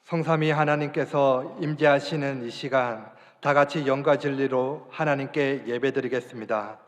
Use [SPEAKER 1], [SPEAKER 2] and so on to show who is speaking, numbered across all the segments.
[SPEAKER 1] 성삼위 하나님께서 임재하시는 이 시간 다 같이 영과 진리로 하나님께 예배드리겠습니다.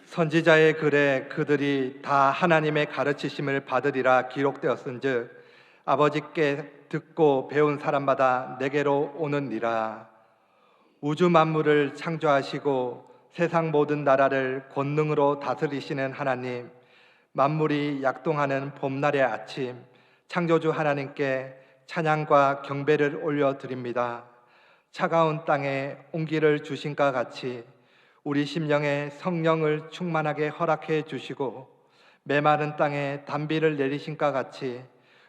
[SPEAKER 1] 선지자의 글에 그들이 다 하나님의 가르치심을 받으리라 기록되었은즉 아버지께 듣고 배운 사람마다 내게로 오느니라. 우주 만물을 창조하시고 세상 모든 나라를 권능으로 다스리시는 하나님, 만물이 약동하는 봄날의 아침, 창조주 하나님께 찬양과 경배를 올려드립니다. 차가운 땅에 온기를 주신과 같이 우리 심령에 성령을 충만하게 허락해 주시고 메마른 땅에 단비를 내리신과 같이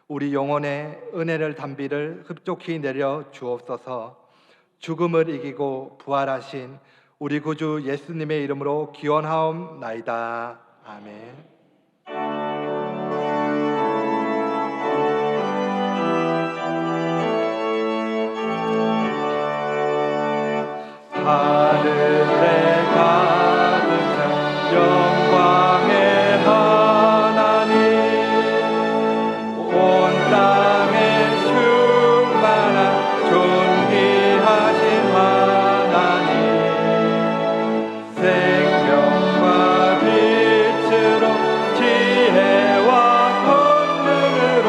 [SPEAKER 1] 우리 영혼에 은혜를 단비를 흡족히 내려 주옵소서. 죽음을 이기고 부활하신 우리 구주 예수님의 이름으로 기원하옵나이다. 아멘. 하늘에 가득한 영광의 하나님, 온 땅에 충만한 존귀하신 하나님, 생명과 빛으로 지혜와 권능으로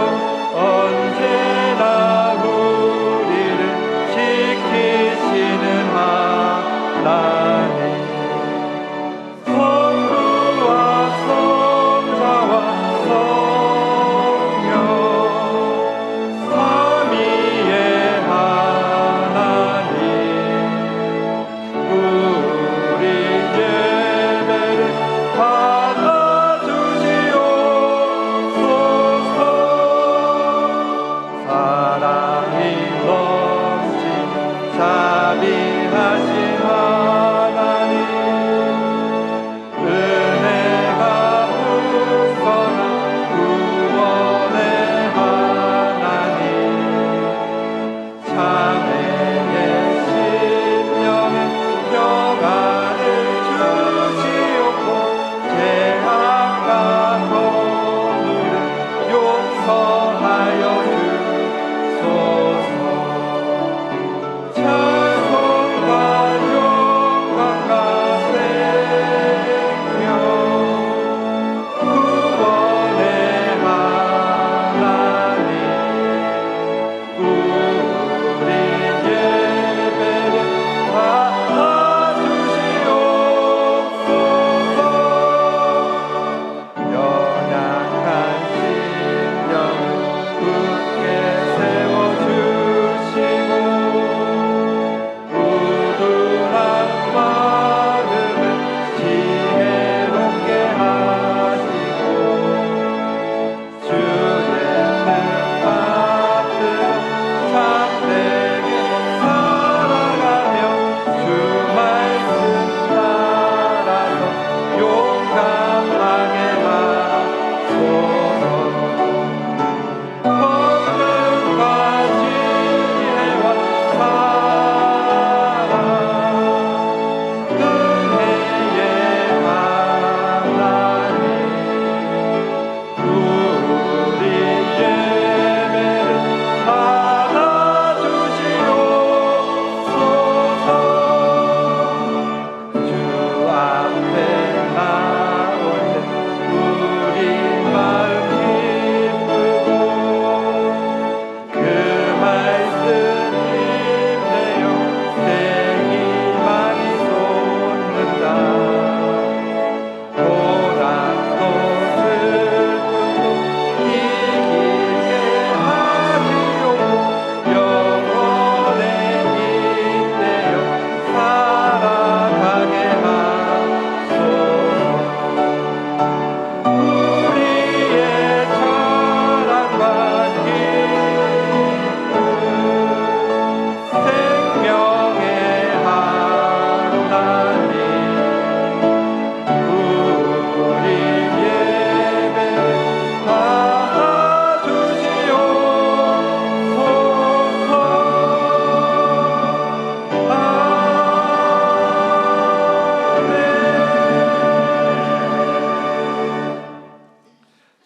[SPEAKER 1] 언제나 우리를 지키시는 하나님,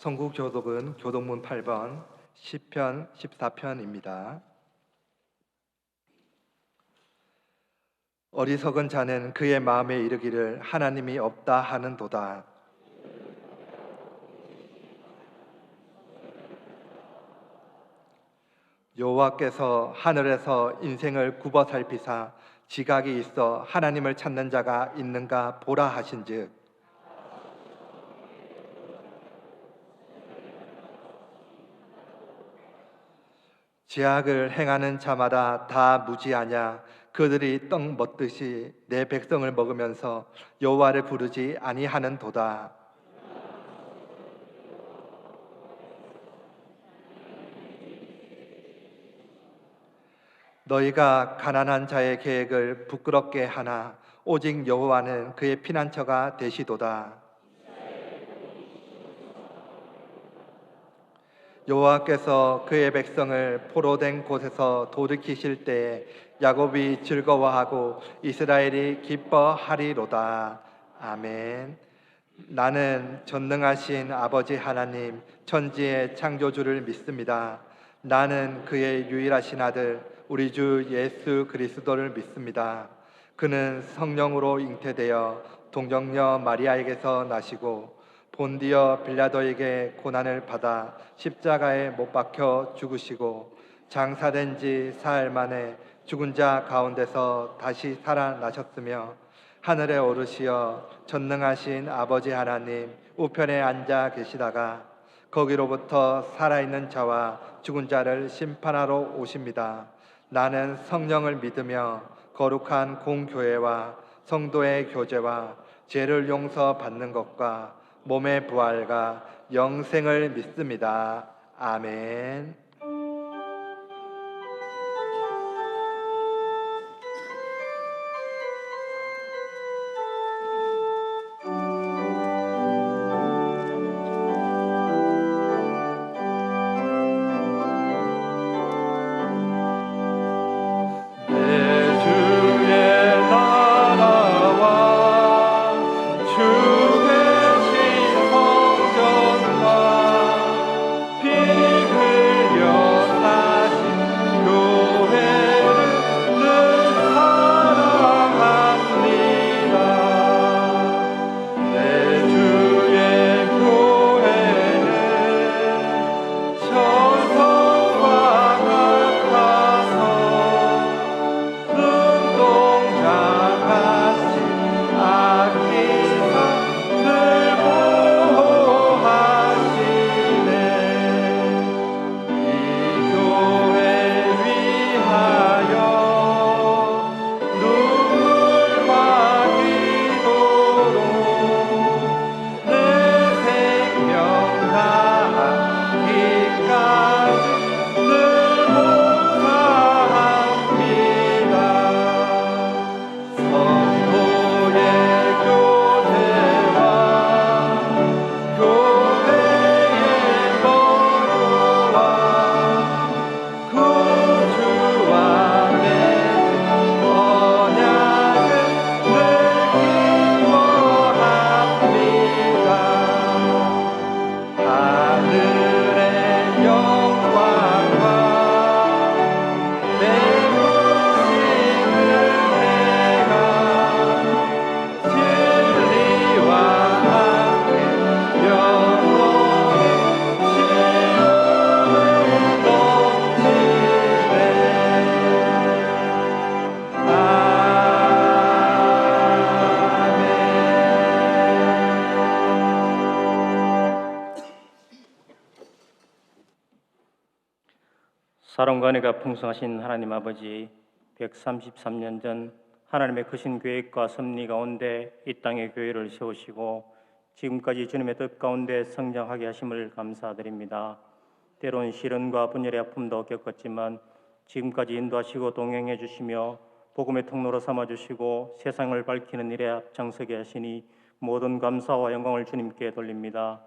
[SPEAKER 1] 성구 교독은 교독문 8번 시편 14편입니다. 어리석은 자는 그의 마음에 이르기를 하나님이 없다 하는도다. 여호와께서 하늘에서 인생을 굽어 살피사 지각이 있어 하나님을 찾는 자가 있는가 보라 하신즉 죄악을 행하는 자마다 다 무지하냐. 그들이 떡 먹듯이 내 백성을 먹으면서 여호와를 부르지 아니하는도다. 너희가 가난한 자의 계획을 부끄럽게 하나 오직 여호와는 그의 피난처가 되시도다. 여호와께서 그의 백성을 포로된 곳에서 돌이키실 때에 야곱이 즐거워하고 이스라엘이 기뻐하리로다. 아멘. 나는 전능하신 아버지 하나님 천지의 창조주를 믿습니다. 나는 그의 유일하신 아들 우리 주 예수 그리스도를 믿습니다. 그는 성령으로 잉태되어 동정녀 마리아에게서 나시고 본디어 빌라도에게 고난을 받아 십자가에 못 박혀 죽으시고 장사된 지 사흘 만에 죽은 자 가운데서 다시 살아나셨으며 하늘에 오르시어 전능하신 아버지 하나님 우편에 앉아 계시다가 거기로부터 살아있는 자와 죽은 자를 심판하러 오십니다. 나는 성령을 믿으며 거룩한 공교회와 성도의 교제와 죄를 용서받는 것과 몸의 부활과 영생을 믿습니다. 아멘.
[SPEAKER 2] 사랑과 은혜가 풍성하신 하나님 아버지, 133년 전 하나님의 크신 계획과 섭리 가운데 이 땅의 교회를 세우시고 지금까지 주님의 뜻 가운데 성장하게 하심을 감사드립니다. 때론 시련과 분열의 아픔도 겪었지만 지금까지 인도하시고 동행해 주시며 복음의 통로로 삼아주시고 세상을 밝히는 일에 앞장서게 하시니 모든 감사와 영광을 주님께 돌립니다.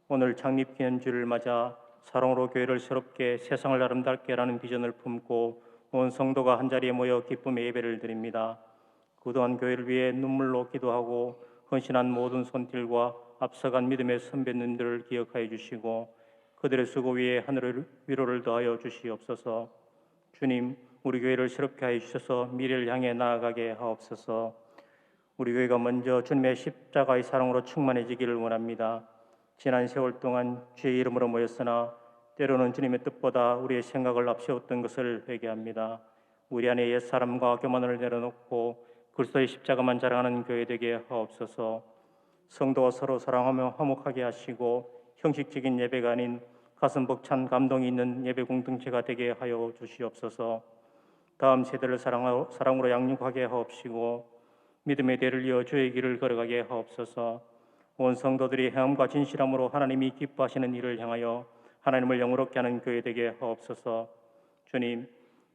[SPEAKER 2] 오늘 창립기념주를 맞아 사랑으로 교회를 새롭게 세상을 아름답게 라는 비전을 품고 온 성도가 한자리에 모여 기쁨의 예배를 드립니다. 그동안 교회를 위해 눈물로 기도하고 헌신한 모든 손길과 앞서간 믿음의 선배님들을 기억하여 주시고 그들의 수고 위에 하늘의 위로를 더하여 주시옵소서. 주님, 우리 교회를 새롭게 하여 주셔서 미래를 향해 나아가게 하옵소서. 우리 교회가 먼저 주님의 십자가의 사랑으로 충만해지기를 원합니다. 지난 세월 동안 주의 이름으로 모였으나 때로는 주님의 뜻보다 우리의 생각을 앞세웠던 것을 회개합니다. 우리 안에 옛사람과 교만을 내려놓고 그리스도의 십자가만 자랑하는 교회 되게 하옵소서. 성도가 서로 사랑하며 화목하게 하시고 형식적인 예배가 아닌 가슴 벅찬 감동이 있는 예배 공동체가 되게 하여 주시옵소서. 다음 세대를 사랑으로 양육하게 하옵시고 믿음의 대를 이어 주의 길을 걸어가게 하옵소서. 온 성도들이 행함과 진실함으로 하나님이 기뻐하시는 일을 향하여 하나님을 영화롭게 하는 교회 되게 하옵소서. 주님,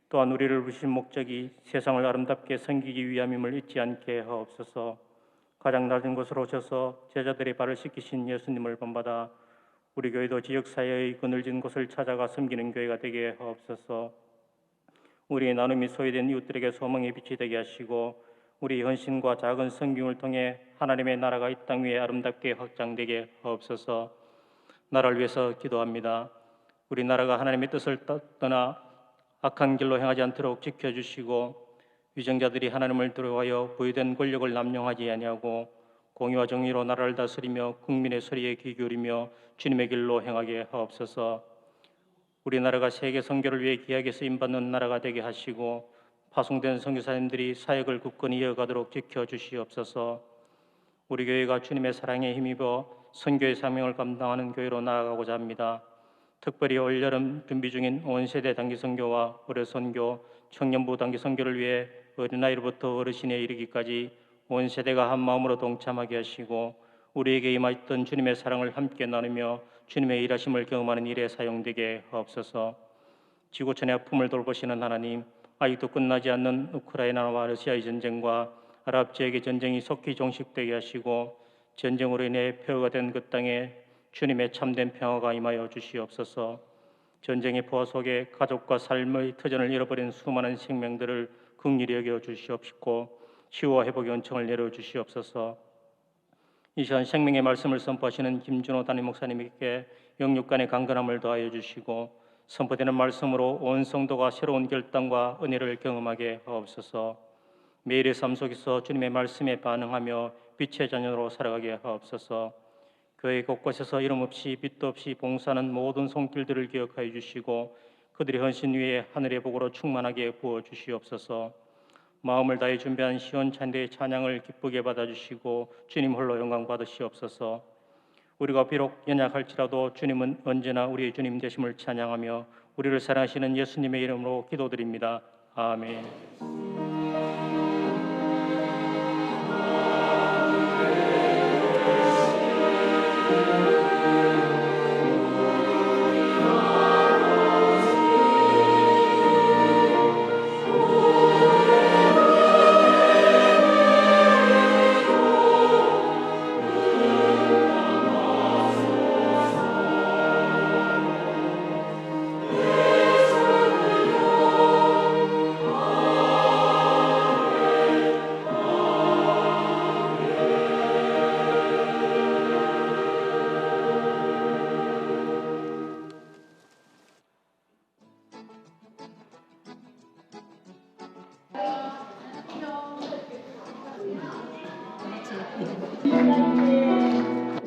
[SPEAKER 2] 또한 우리를 부르신 목적이 세상을 아름답게 섬기기 위함임을 잊지 않게 하옵소서. 가장 낮은 곳으로 오셔서 제자들의 발을 씻기신 예수님을 본받아 우리 교회도 지역사회의 그늘진 곳을 찾아가 섬기는 교회가 되게 하옵소서. 우리의 나눔이 소외된 이웃들에게 소망의 빛이 되게 하시고 우리 헌신과 작은 성김을 통해 하나님의 나라가 이 땅 위에 아름답게 확장되게 하옵소서. 나라를 위해서 기도합니다. 우리 나라가 하나님의 뜻을 떠나 악한 길로 행하지 않도록 지켜주시고 위정자들이 하나님을 두려워하여 부여된 권력을 남용하지 아니하고 공의와 정의로 나라를 다스리며 국민의 소리에 귀 기울이며 주님의 길로 행하게 하옵소서. 우리나라가 세계 선교를 위해 귀하게 쓰임받는 나라가 되게 하시고 파송된 선교사님들이 사역을 굳건히 이어가도록 지켜주시옵소서. 우리 교회가 주님의 사랑에 힘입어 선교의 사명을 감당하는 교회로 나아가고자 합니다. 특별히 올여름 준비 중인 온 세대 단기 선교와 의뢰 선교, 청년부 단기 선교를 위해 어린아이로부터 어르신에 이르기까지 온 세대가 한 마음으로 동참하게 하시고 우리에게 임하였던 주님의 사랑을 함께 나누며 주님의 일하심을 경험하는 일에 사용되게 하옵소서. 지구촌의 아픔을 돌보시는 하나님, 아직도 끝나지 않는 우크라이나와 러시아의 전쟁과 아랍 지역의 전쟁이 속히 종식되게 하시고 전쟁으로 인해 폐허가 된 그 땅에 주님의 참된 평화가 임하여 주시옵소서. 전쟁의 포화 속에 가족과 삶의 터전을 잃어버린 수많은 생명들을 긍휼히 여겨 주시옵시고 치유와 회복의 은총을 내려 주시옵소서. 이 시간 생명의 말씀을 선포하시는 김준호 담임 목사님에게 영육간의 강건함을 더하여 주시고 선포되는 말씀으로 온 성도가 새로운 결단과 은혜를 경험하게 하옵소서. 매일의 삶 속에서 주님의 말씀에 반응하며 빛의 자녀로 살아가게 하옵소서. 교회 곳곳에서 이름 없이 빛도 없이 봉사하는 모든 손길들을 기억하여 주시고 그들의 헌신 위에 하늘의 복으로 충만하게 부어 주시옵소서. 마음을 다해 준비한 시온찬대의 찬양을 기쁘게 받아주시고 주님 홀로 영광 받으시옵소서. 우리가 비록 연약할지라도 주님은 언제나 우리의 주님 되심을 찬양하며 우리를 사랑하시는 예수님의 이름으로 기도드립니다. 아멘.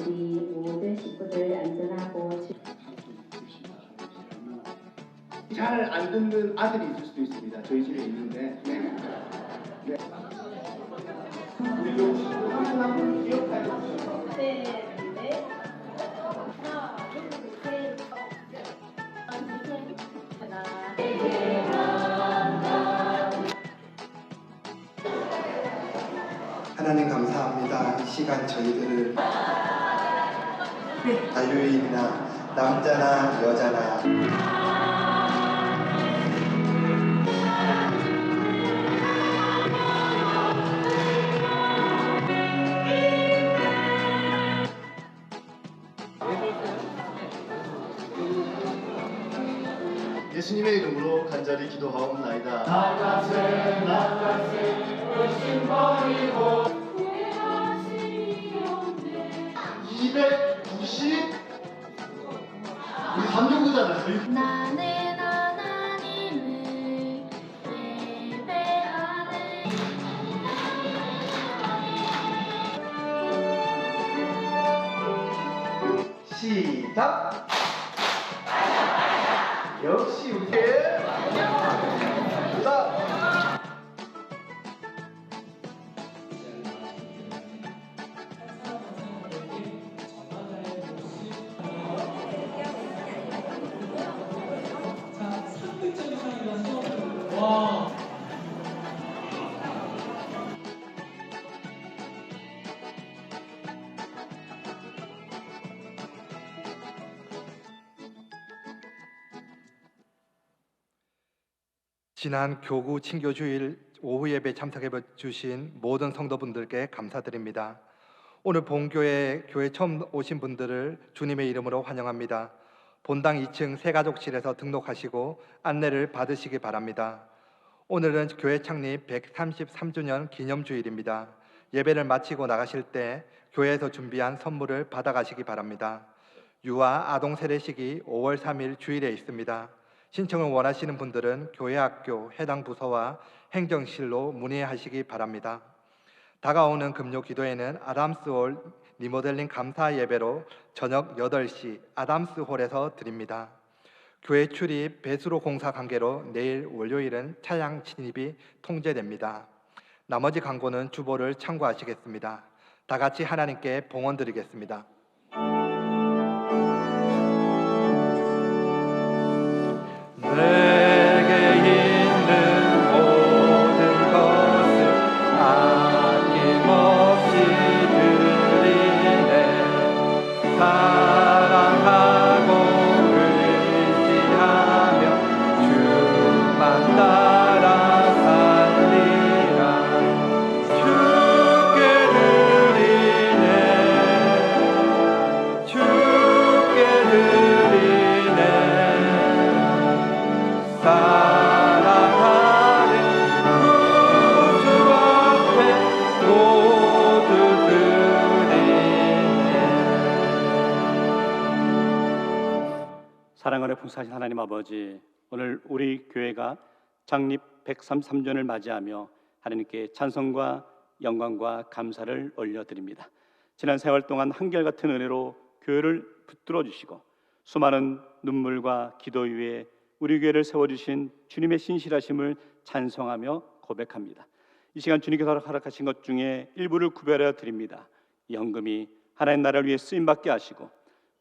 [SPEAKER 3] 우리 모든 식구들 안전하고
[SPEAKER 4] 잘 안 듣는 아들이 있을 수도 있습니다. 저희 집에 있는데. 네. 네. 우리 요 한분 기억하요.
[SPEAKER 1] 하나님 감사합니다. 이 시간 저희들을 자유인이나 남자나 여자나
[SPEAKER 5] 예수님의 이름으로 간절히 기도하옵나이다. 우리 3정도잖아요.
[SPEAKER 6] 나는 하나님을 예배하네.
[SPEAKER 4] 시작. 역시 우리 자.
[SPEAKER 1] 지난 교구 친교주일 오후 예배 참석해 주신 모든 성도분들께 감사드립니다. 오늘 본교회 교회 처음 오신 분들을 주님의 이름으로 환영합니다. 본당 2층 새가족실에서 등록하시고 안내를 받으시기 바랍니다. 오늘은 교회 창립 133주년 기념주일입니다. 예배를 마치고 나가실 때 교회에서 준비한 선물을 받아가시기 바랍니다. 유아 아동 세례식이 5월 3일 주일에 있습니다. 신청을 원하시는 분들은 교회학교 해당 부서와 행정실로 문의하시기 바랍니다. 다가오는 금요 기도회는 아담스홀 리모델링 감사 예배로 저녁 8시 아담스홀에서 드립니다. 교회 출입 배수로 공사 관계로 내일 월요일은 차량 진입이 통제됩니다. 나머지 광고는 주보를 참고하시겠습니다. 다 같이 하나님께 봉헌 드리겠습니다. 내게 있는 모든 것을 아낌없이 드리네. 사랑하고 의지하며 주만 따라 살리라. 주께 드리네. 주께 드리네. 사랑하는 구주 앞에 모두 드리네.
[SPEAKER 7] 사랑하는 풍성하신 하나님 아버지, 오늘 우리 교회가 창립 133주년을 맞이하며 하나님께 찬송과 영광과 감사를 올려드립니다. 지난 세월 동안 한결같은 은혜로 교회를 붙들어 주시고 수많은 눈물과 기도 위에 우리 교회를 세워주신 주님의 신실하심을 찬송하며 고백합니다. 이 시간 주님께서 허락하신 것 중에 일부를 구별하여 드립니다. 이 헌금이 하나님 나라를 위해 쓰임받게 하시고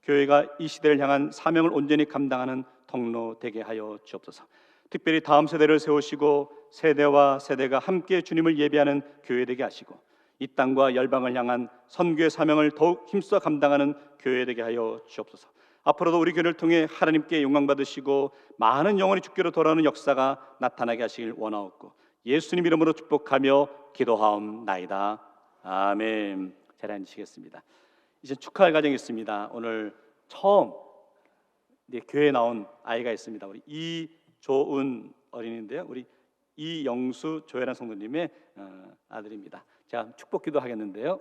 [SPEAKER 7] 교회가 이 시대를 향한 사명을 온전히 감당하는 통로 되게 하여 주옵소서. 특별히 다음 세대를 세우시고 세대와 세대가 함께 주님을 예배하는 교회 되게 하시고 이 땅과 열방을 향한 선교의 사명을 더욱 힘써 감당하는 교회 되게 하여 주옵소서. 앞으로도 우리 교회를 통해 하나님께 영광 받으시고 많은 영혼이 주께로 돌아오는 역사가 나타나게 하시길 원하옵고 예수님 이름으로 축복하며 기도하옵나이다. 아멘. 자리에 앉으시겠습니다. 이제 축하할 가정이 있습니다. 오늘 처음 교회에 나온 아이가 있습니다. 우리 이조은 어린이인데요. 우리 이영수 조혜란 성도님의 아들입니다. 제가 축복 기도하겠는데요.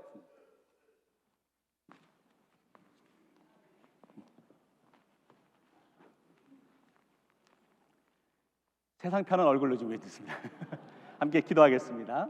[SPEAKER 7] 세상 편한 얼굴로 좀 해주십니다. 함께 기도하겠습니다.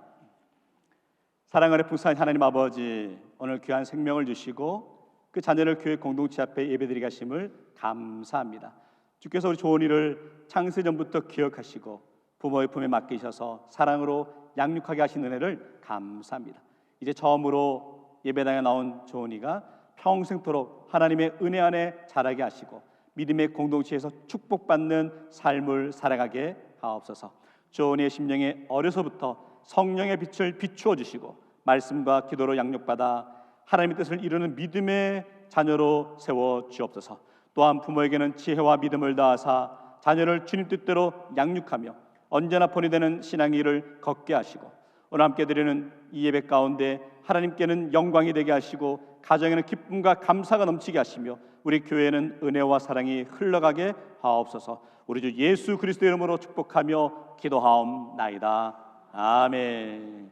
[SPEAKER 7] 사랑하는 풍성한 하나님 아버지, 오늘 귀한 생명을 주시고 그 자녀를 교회 공동체 앞에 예배드리게 하심을 감사합니다. 주께서 우리 조은이를 창세전부터 기억하시고 부모의 품에 맡기셔서 사랑으로 양육하게 하신 은혜를 감사합니다. 이제 처음으로 예배당에 나온 조은이가 평생토록 하나님의 은혜 안에 자라게 하시고 믿음의 공동체에서 축복받는 삶을 살아가게 하옵소서. 조은이의 심령에 어려서부터 성령의 빛을 비추어 주시고 말씀과 기도로 양육받아 하나님의 뜻을 이루는 믿음의 자녀로 세워 주옵소서. 또한 부모에게는 지혜와 믿음을 다하사 자녀를 주님 뜻대로 양육하며 언제나 본이 되는 신앙의 길을 걷게 하시고 오늘 함께 드리는 이 예배 가운데 하나님께는 영광이 되게 하시고 가정에는 기쁨과 감사가 넘치게 하시며 우리 교회에는 은혜와 사랑이 흘러가게 하옵소서. 우리 주 예수 그리스도 이름으로 축복하며 기도하옵나이다. 아멘.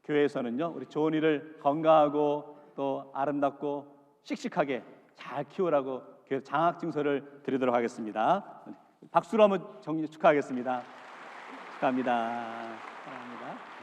[SPEAKER 7] 교회에서는요, 우리 조은이를 건강하고 또 아름답고 씩씩하게 잘 키우라고 장학 증서를 드리도록 하겠습니다. 박수로 한번 정리 축하하겠습니다. 축하합니다. 축하합니다.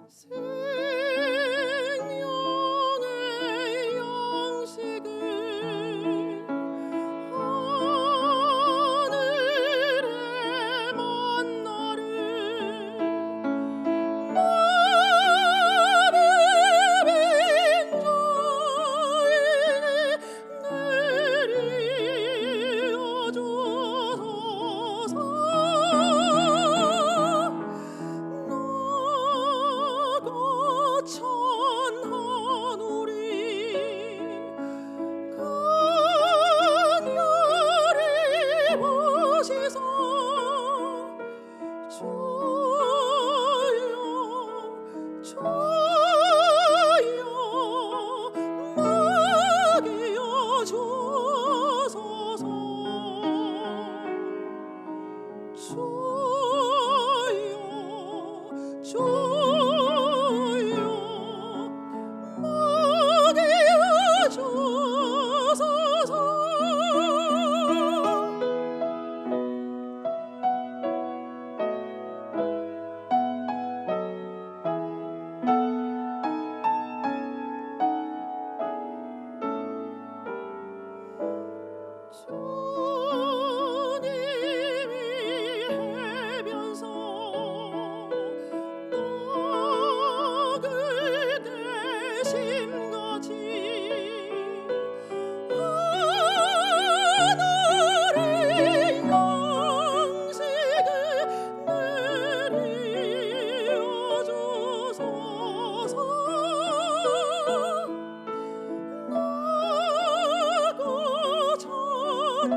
[SPEAKER 6] 생명의 양식을 하늘의 만나를 나를 빈자에게 내려 주소서. 나가 천하누리 간절히 보시소. 주여 주여 맡겨 주소서. 주여 주여 맡겨 주소서. 주님이 해변서 떡을 대심같이 하늘의 양식을 내려 주소서. 나가 천하누리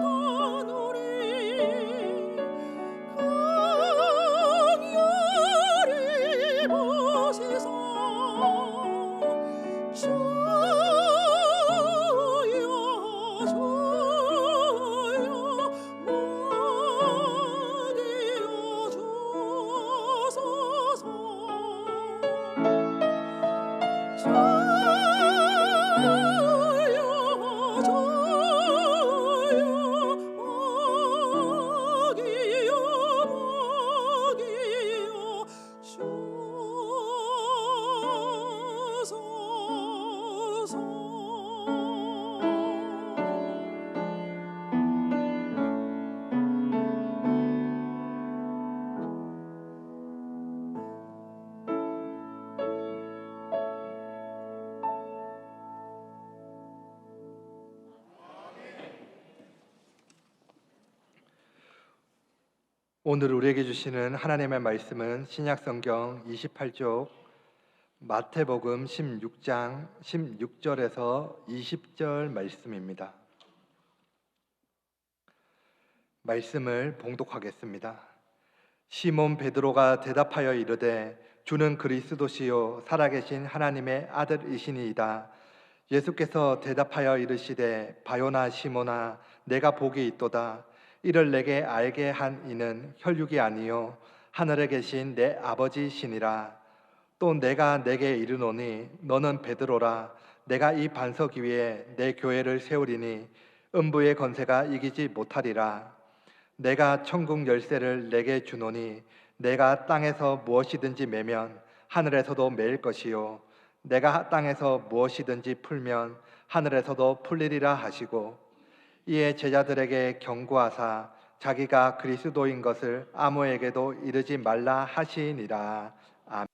[SPEAKER 6] 강렬히 보시소. 주여 주여 맡겨 주소서. 주여 주여 맡겨
[SPEAKER 1] 오늘 우리에게 주시는 하나님의 말씀은 신약성경 28쪽 마태복음 16장 16절에서 20절 말씀입니다. 말씀을 봉독하겠습니다. 시몬 베드로가 대답하여 이르되 주는 그리스도시요 살아계신 하나님의 아들이시니이다. 예수께서 대답하여 이르시되 바요나 시몬아 내가 복이 있도다. 이를 내게 알게 한 이는 혈육이 아니요 하늘에 계신 내 아버지시니라. 또 내가 내게 이르노니 너는 베드로라. 내가 이 반석 위에 내 교회를 세우리니 음부의 권세가 이기지 못하리라. 내가 천국 열쇠를 내게 주노니 내가 땅에서 무엇이든지 매면 하늘에서도 매일 것이요 내가 땅에서 무엇이든지 풀면 하늘에서도 풀리리라 하시고 이에 제자들에게 경고하사 자기가 그리스도인 것을 아무에게도 이르지 말라 하시니라. 아멘.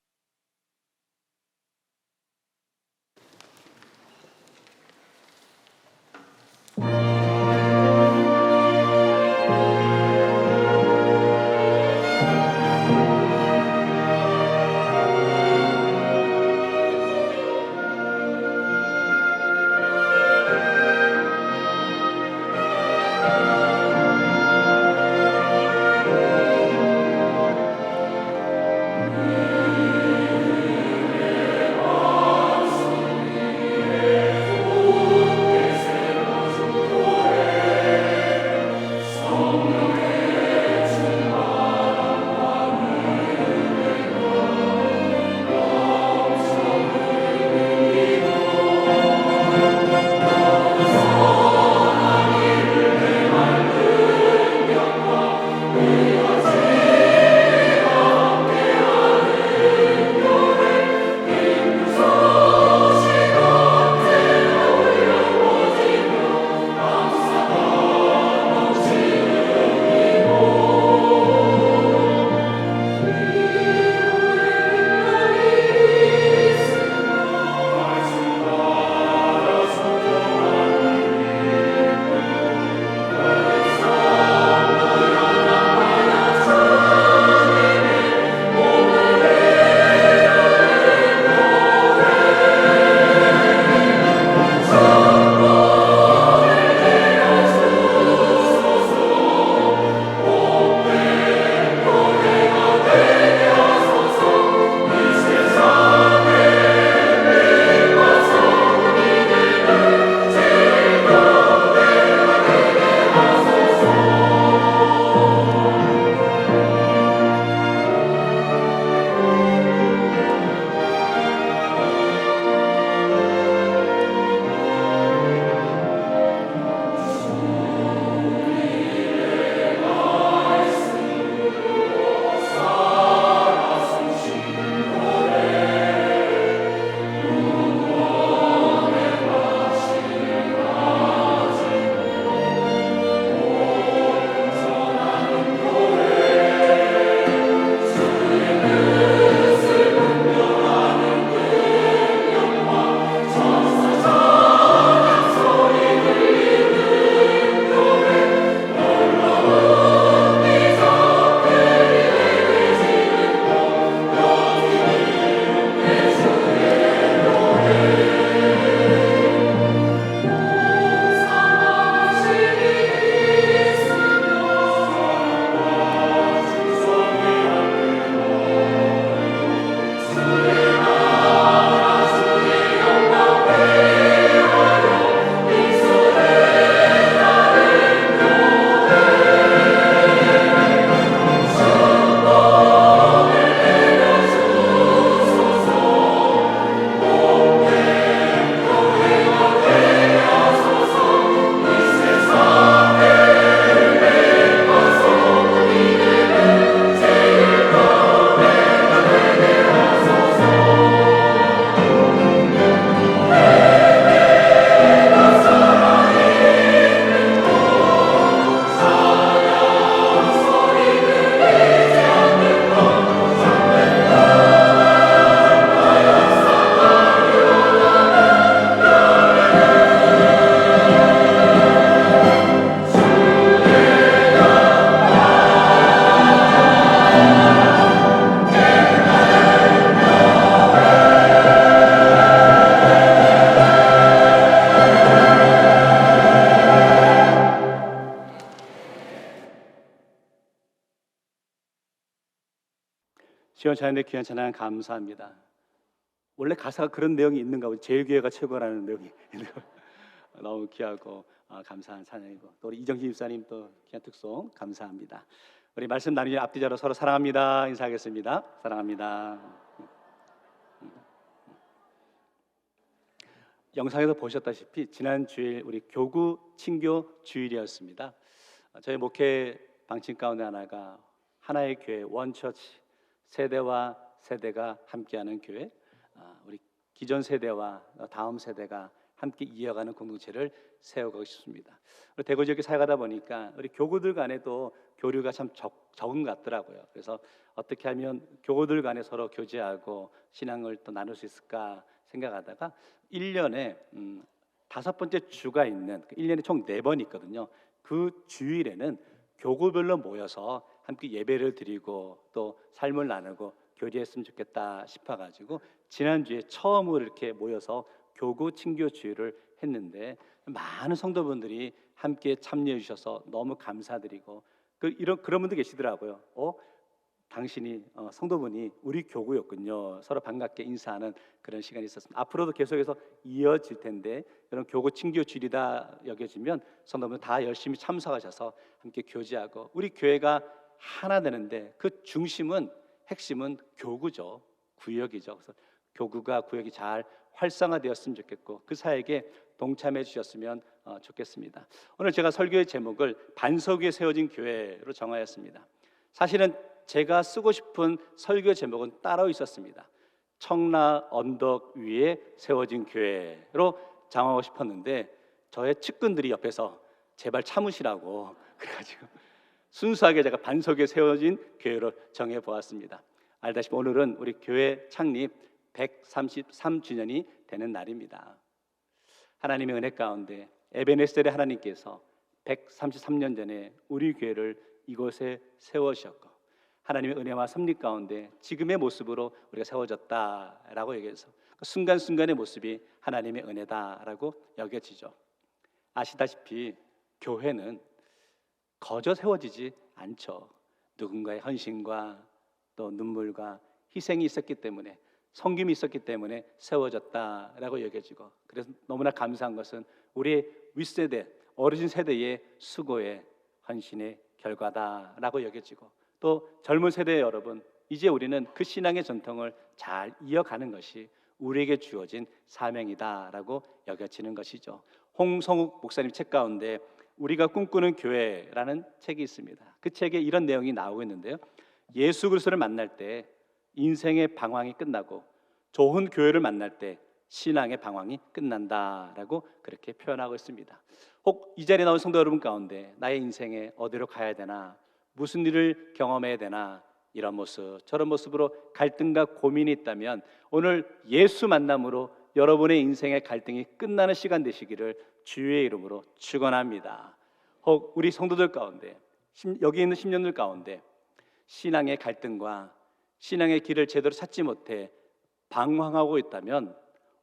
[SPEAKER 7] 자연의 귀한 찬양 감사합니다. 원래 가사가 그런 내용이 있는가 보지. 제일 교회가 최고라는 내용이 있는 거. 너무 귀하고 감사한 찬양이고, 또 우리 이정진 집사님 또 귀한 특송 감사합니다. 우리 말씀 나누기 앞뒤자로 서로 사랑합니다 인사하겠습니다. 사랑합니다. 영상에서 보셨다시피 지난 주일 우리 교구 친교 주일이었습니다. 저희 목회 방침 가운데 하나가 하나의 교회 원처치, 세대와 세대가 함께하는 교회, 우리 기존 세대와 다음 세대가 함께 이어가는 공동체를 세워가고 싶습니다. 대구 지역에 살아가다 보니까 우리 교구들 간에도 교류가 참 적은 것 같더라고요. 그래서 어떻게 하면 교구들 간에 서로 교제하고 신앙을 또 나눌 수 있을까 생각하다가 1년에 5번째 주가 있는 1년에 총 4번 있거든요. 그 주일에는 교구별로 모여서 함께 예배를 드리고 또 삶을 나누고 교제했으면 좋겠다 싶어가지고 지난주에 처음으로 이렇게 모여서 교구 친교 주일을 했는데 많은 성도분들이 함께 참여해 주셔서 너무 감사드리고 그런 분들 계시더라고요. 당신이 성도분이 우리 교구였군요. 서로 반갑게 인사하는 그런 시간이 있었습니다. 앞으로도 계속해서 이어질 텐데 이런 교구 친교 주일이다 여겨지면 성도분 다 열심히 참석하셔서 함께 교제하고 우리 교회가 하나 되는데 그 중심은 핵심은 교구죠. 구역이죠. 그래서 교구가 구역이 잘 활성화되었으면 좋겠고 그 사역에 동참해 주셨으면 좋겠습니다. 오늘 제가 설교의 제목을 반석 위에 세워진 교회로 정하였습니다. 사실은 제가 쓰고 싶은 설교 제목은 따로 있었습니다. 청라 언덕 위에 세워진 교회로 정하고 싶었는데 저의 측근들이 옆에서 제발 참으시라고 그래가지고 순수하게 제가 반석 위에 세워진 교회로 정해 보았습니다. 알다시피 오늘은 우리 교회 창립 133주년이 되는 날입니다. 하나님의 은혜 가운데 에베네셀의 하나님께서 133년 전에 우리 교회를 이곳에 세워주셨고 하나님의 은혜와 섭리 가운데 지금의 모습으로 우리가 세워졌다라고 얘기해서 그 순간순간의 모습이 하나님의 은혜다라고 여겨지죠. 아시다시피 교회는 거저 세워지지 않죠. 누군가의 헌신과 또 눈물과 희생이 있었기 때문에 섬김이 있었기 때문에 세워졌다라고 여겨지고 그래서 너무나 감사한 것은 우리의 윗세대 어르신 세대의 수고의 헌신의 결과다라고 여겨지고 또 젊은 세대의 여러분 이제 우리는 그 신앙의 전통을 잘 이어가는 것이 우리에게 주어진 사명이다라고 여겨지는 것이죠. 홍성욱 목사님 책 가운데 우리가 꿈꾸는 교회라는 책이 있습니다. 그 책에 이런 내용이 나오고 있는데요. 예수 그리스도를 만날 때 인생의 방황이 끝나고 좋은 교회를 만날 때 신앙의 방황이 끝난다라고 그렇게 표현하고 있습니다. 혹 이 자리에 나온 성도 여러분 가운데 나의 인생에 어디로 가야 되나 무슨 일을 경험해야 되나 이런 모습 저런 모습으로 갈등과 고민이 있다면 오늘 예수 만남으로 여러분의 인생의 갈등이 끝나는 시간 되시기를 주의 이름으로 축원합니다. 혹 우리 성도들 가운데 여기 있는 신령들 가운데 신앙의 갈등과 신앙의 길을 제대로 찾지 못해 방황하고 있다면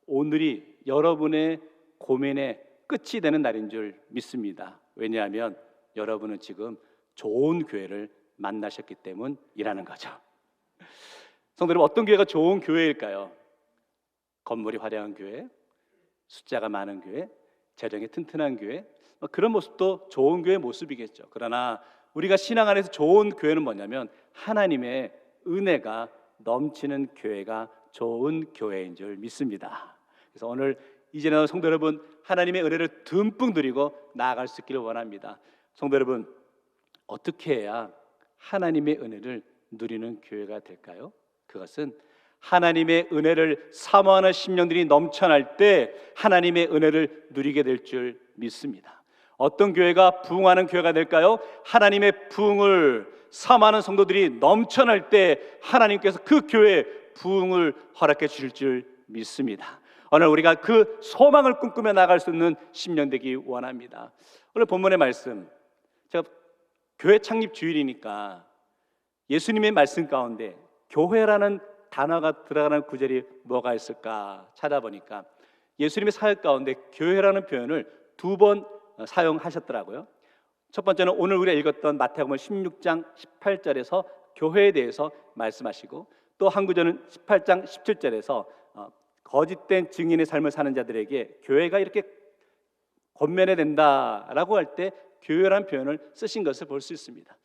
[SPEAKER 7] 오늘이 여러분의 고민의 끝이 되는 날인 줄 믿습니다. 왜냐하면 여러분은 지금 좋은 교회를 만나셨기 때문이라는 거죠. 성도 여러분, 어떤 교회가 좋은 교회일까요? 건물이 화려한 교회, 숫자가 많은 교회, 재정이 튼튼한 교회, 그런 모습도 좋은 교회의 모습이겠죠. 그러나 우리가 신앙 안에서 좋은 교회는 뭐냐면 하나님의 은혜가 넘치는 교회가 좋은 교회인 줄 믿습니다. 그래서 오늘 이제는 성도 여러분 하나님의 은혜를 듬뿍 누리고 나아갈 수 있기를 원합니다. 성도 여러분 어떻게 해야 하나님의 은혜를 누리는 교회가 될까요? 그것은 하나님의 은혜를 사모하는 심령들이 넘쳐날 때 하나님의 은혜를 누리게 될 줄 믿습니다. 어떤 교회가 부흥하는 교회가 될까요? 하나님의 부흥을 사모하는 성도들이 넘쳐날 때 하나님께서 그 교회에 부흥을 허락해 주실 줄 믿습니다. 오늘 우리가 그 소망을 꿈꾸며 나갈 수 있는 심령 되기 원합니다. 오늘 본문의 말씀, 제가 교회 창립 주일이니까 예수님의 말씀 가운데 교회라는 단어가 들어가는 구절이 뭐가 있을까 찾아보니까 예수님의 사역 가운데 교회라는 표현을 2번 사용하셨더라고요. 첫 번째는 오늘 우리가 읽었던 마태복음 16장 18절에서 교회에 대해서 말씀하시고 또 한 구절은 18장 17절에서 거짓된 증인의 삶을 사는 자들에게 교회가 이렇게 권면해야 된다라고 할 때 교회라는 표현을 쓰신 것을 볼 수 있습니다.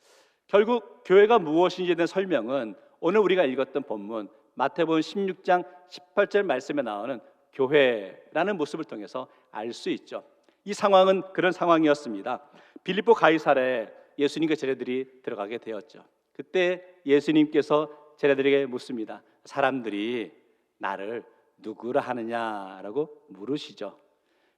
[SPEAKER 7] 결국 교회가 무엇인지에 대한 설명은 오늘 우리가 읽었던 본문 마태복음 16장 18절 말씀에 나오는 교회라는 모습을 통해서 알 수 있죠. 이 상황은 그런 상황이었습니다. 빌립보 가이사랴에 예수님과 제자들이 들어가게 되었죠. 그때 예수님께서 제자들에게 묻습니다. 사람들이 나를 누구라 하느냐라고 물으시죠.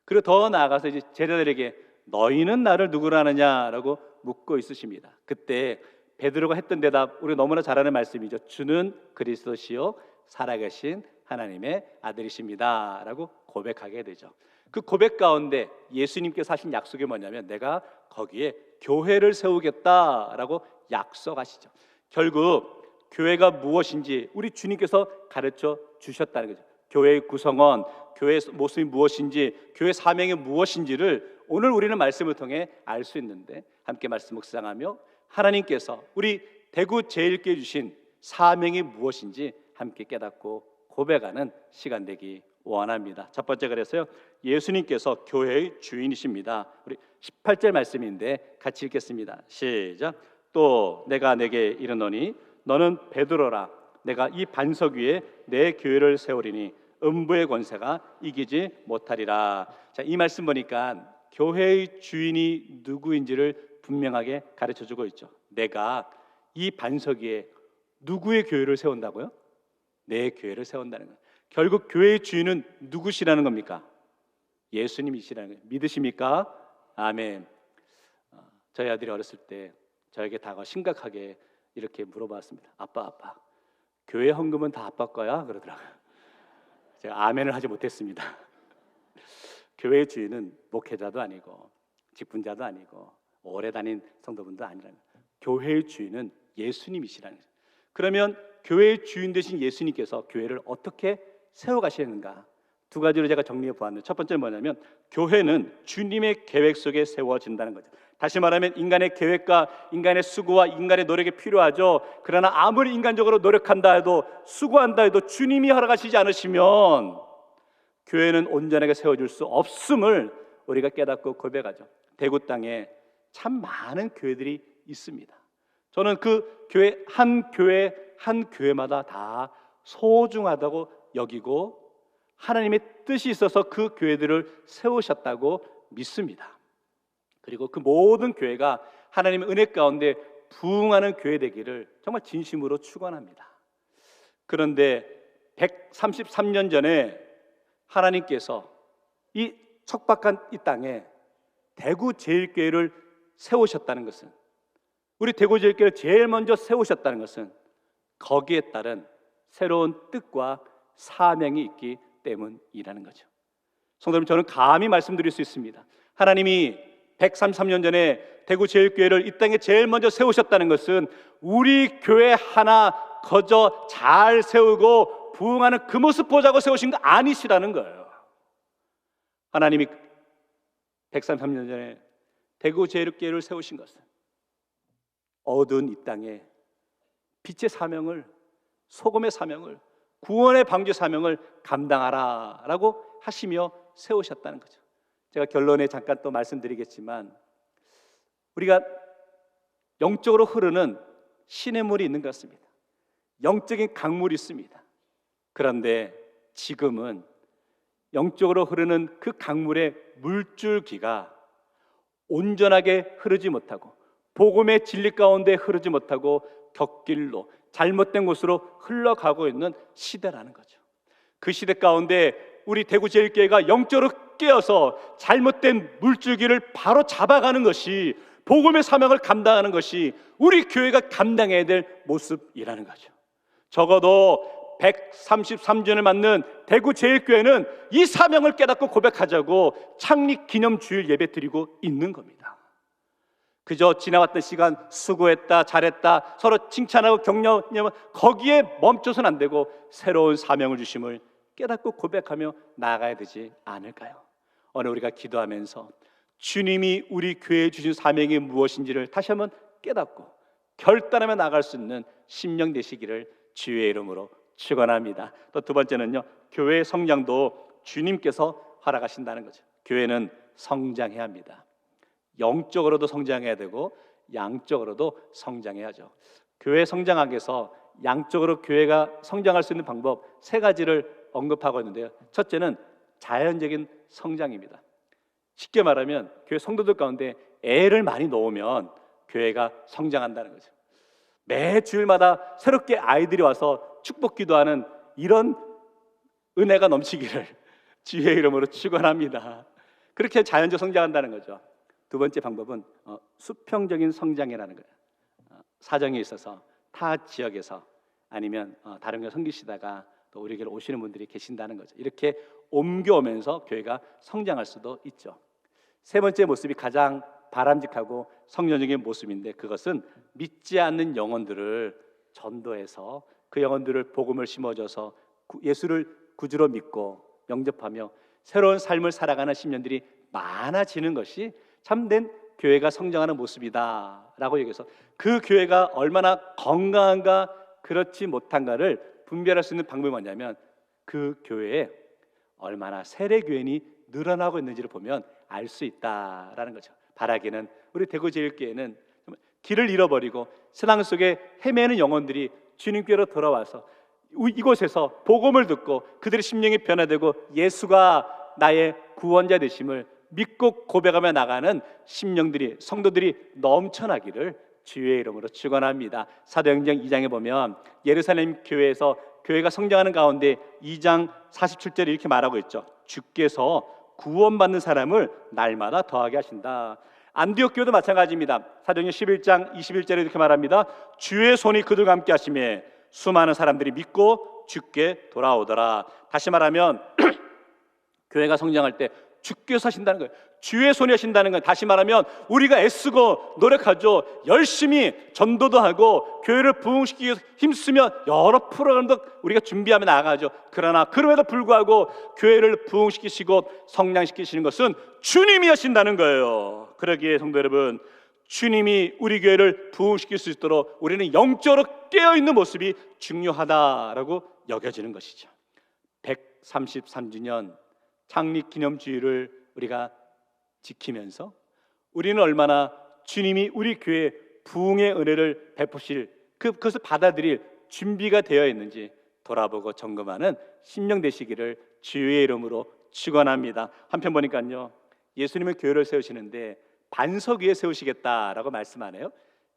[SPEAKER 7] 그리고 더 나아가서 이제 제자들에게 너희는 나를 누구라 하느냐라고 묻고 있으십니다. 그때 베드로가 했던 대답 우리 너무나 잘 아는 말씀이죠. 주는 그리스도시요 살아계신 하나님의 아들이십니다라고 고백하게 되죠. 그 고백 가운데 예수님께서 하신 약속이 뭐냐면 내가 거기에 교회를 세우겠다라고 약속하시죠. 결국 교회가 무엇인지 우리 주님께서 가르쳐 주셨다는 거죠. 교회의 구성원, 교회의 모습이 무엇인지, 교회 사명이 무엇인지를 오늘 우리는 말씀을 통해 알 수 있는데 함께 말씀 묵상하며 하나님께서 우리 대구 제일교회 주신 사명이 무엇인지 함께 깨닫고 고백하는 시간 되기 원합니다. 첫 번째 그래서요 예수님께서 교회의 주인이십니다. 우리 18절 말씀인데 같이 읽겠습니다. 시작. 또 내가 내게 이르노니 너는 베드로라. 내가 이 반석 위에 내 교회를 세우리니 음부의 권세가 이기지 못하리라. 자, 이 말씀 보니까 교회의 주인이 누구인지를 분명하게 가르쳐주고 있죠. 내가 이 반석 위에 누구의 교회를 세운다고요? 내 교회를 세운다는 거예요. 결국 교회의 주인은 누구시라는 겁니까? 예수님이시라는 거예요. 믿으십니까? 아멘. 저희 아들이 어렸을 때 저에게 다가와 심각하게 이렇게 물어봤습니다. 아빠 교회 헌금은 다 아빠 거야? 그러더라고요. 제가 아멘을 하지 못했습니다. 교회의 주인은 목회자도 아니고 직분자도 아니고 오래 다닌 성도분도 아니라는 거예요. 교회의 주인은 예수님이시라는 거예요. 그러면 교회의 주인 되신 예수님께서 교회를 어떻게 세워가시는가? 두 가지로 제가 정리해 보았는데 첫 번째는 뭐냐면 교회는 주님의 계획 속에 세워진다는 거죠. 다시 말하면 인간의 계획과 인간의 수고와 인간의 노력이 필요하죠. 그러나 아무리 인간적으로 노력한다 해도 수고한다 해도 주님이 허락하시지 않으시면 교회는 온전하게 세워질 수 없음을 우리가 깨닫고 고백하죠. 대구 땅에 참 많은 교회들이 있습니다. 저는 그 한 교회마다 다 소중하다고 여기고 하나님의 뜻이 있어서 그 교회들을 세우셨다고 믿습니다. 그리고 그 모든 교회가 하나님의 은혜 가운데 부흥하는 교회 되기를 정말 진심으로 축원합니다. 그런데 133년 전에 하나님께서 이 척박한 이 땅에 대구 제일교회를 세우셨다는 것은 우리 대구 제일교회를 제일 먼저 세우셨다는 것은 거기에 따른 새로운 뜻과 사명이 있기 때문이라는 거죠. 성도 여러분, 저는 감히 말씀드릴 수 있습니다. 하나님이 133년 전에 대구 제일교회를 이 땅에 제일 먼저 세우셨다는 것은 우리 교회 하나 거저 잘 세우고 부흥하는 그 모습 보자고 세우신 거 아니시라는 거예요. 하나님이 133년 전에 대구 제일교회를 세우신 것은 어두운 이 땅에 빛의 사명을, 소금의 사명을, 구원의 방주 사명을 감당하라라고 하시며 세우셨다는 거죠. 제가 결론에 잠깐 또 말씀드리겠지만 우리가 영적으로 흐르는 시냇물이 있는 것 같습니다. 영적인 강물이 있습니다. 그런데 지금은 영적으로 흐르는 그 강물의 물줄기가 온전하게 흐르지 못하고 복음의 진리 가운데 흐르지 못하고 곁길로 잘못된 곳으로 흘러가고 있는 시대라는 거죠. 그 시대 가운데 우리 대구 제일교회가 영적으로 깨어서 잘못된 물줄기를 바로 잡아가는 것이 복음의 사명을 감당하는 것이 우리 교회가 감당해야 될 모습이라는 거죠. 적어도 133주년을 맞는 대구 제일교회는 이 사명을 깨닫고 고백하자고 창립 기념 주일 예배 드리고 있는 겁니다. 그저 지나왔던 시간 수고했다, 잘했다, 서로 칭찬하고 격려하면 거기에 멈춰서는 안 되고 새로운 사명을 주심을 깨닫고 고백하며 나아가야 되지 않을까요? 오늘 우리가 기도하면서 주님이 우리 교회에 주신 사명이 무엇인지를 다시 한번 깨닫고 결단하며 나아갈 수 있는 심령 되시기를 주의 이름으로 축원합니다. 또 두 번째는요, 교회의 성장도 주님께서 허락하신다는 거죠. 교회는 성장해야 합니다. 영적으로도 성장해야 되고 양적으로도 성장해야죠. 교회 성장하기 위해서 양적으로 교회가 성장할 수 있는 방법 세 가지를 언급하고 있는데요. 첫째는 자연적인 성장입니다. 쉽게 말하면 교회 성도들 가운데 애를 많이 놓으면 교회가 성장한다는 거죠. 매 주일마다 새롭게 아이들이 와서 축복 기도하는 이런 은혜가 넘치기를 주의 이름으로 축원합니다. 그렇게 자연적 성장한다는 거죠. 두 번째 방법은 수평적인 성장이라는 거예요. 사정에 있어서 타 지역에서 아니면 다른 교 섬기시다가 또 우리에게 오시는 분들이 계신다는 거죠. 이렇게 옮겨오면서 교회가 성장할 수도 있죠. 세 번째 모습이 가장 바람직하고 성령적인 모습인데, 그것은 믿지 않는 영혼들을 전도해서 그 영혼들을 복음을 심어줘서 예수를 구주로 믿고 영접하며 새로운 삶을 살아가는 심령들이 많아지는 것이 참된 교회가 성장하는 모습이다라고 얘기해서 그 교회가 얼마나 건강한가 그렇지 못한가를 분별할 수 있는 방법이 뭐냐면 그 교회에 얼마나 세례교인이 늘어나고 있는지를 보면 알 수 있다라는 거죠. 바라기는 우리 대구제일교회는 길을 잃어버리고 세상 속에 헤매는 영혼들이 주님께로 돌아와서 이곳에서 복음을 듣고 그들의 심령이 변화되고 예수가 나의 구원자 되심을 믿고 고백하며 나가는 심령들이, 성도들이 넘쳐나기를 주의 이름으로 축원합니다. 사도행전 2장에 보면 예루살렘 교회에서 교회가 성장하는 가운데 2장 47절에 이렇게 말하고 있죠. 주께서 구원받는 사람을 날마다 더하게 하신다. 안디옥 교회도 마찬가지입니다. 사도행전 11장 21절에 이렇게 말합니다. 주의 손이 그들과 함께 하시매 수많은 사람들이 믿고 주께 돌아오더라. 다시 말하면 교회가 성장할 때 주께서 하신다는 거예요. 주의 손이 하신다는 건, 다시 말하면 우리가 애쓰고 노력하죠. 열심히 전도도 하고 교회를 부흥시키기 위해서 힘쓰며 여러 프로그램도 우리가 준비하며 나아가죠. 그러나 그럼에도 불구하고 교회를 부흥시키시고 성장시키시는 것은 주님이 하신다는 거예요. 그러기에 성도 여러분, 주님이 우리 교회를 부흥시킬 수 있도록 우리는 영적으로 깨어있는 모습이 중요하다라고 여겨지는 것이죠. 133주년 창립기념주일을 우리가 지키면서 우리는 얼마나 주님이 우리 교회에 부흥의 은혜를 베푸실 그것을 받아들일 준비가 되어 있는지 돌아보고 점검하는 심령 되시기를 주의 이름으로 축원합니다. 한편 보니까요, 예수님의 교회를 세우시는데 반석 위에 세우시겠다라고 말씀하네요.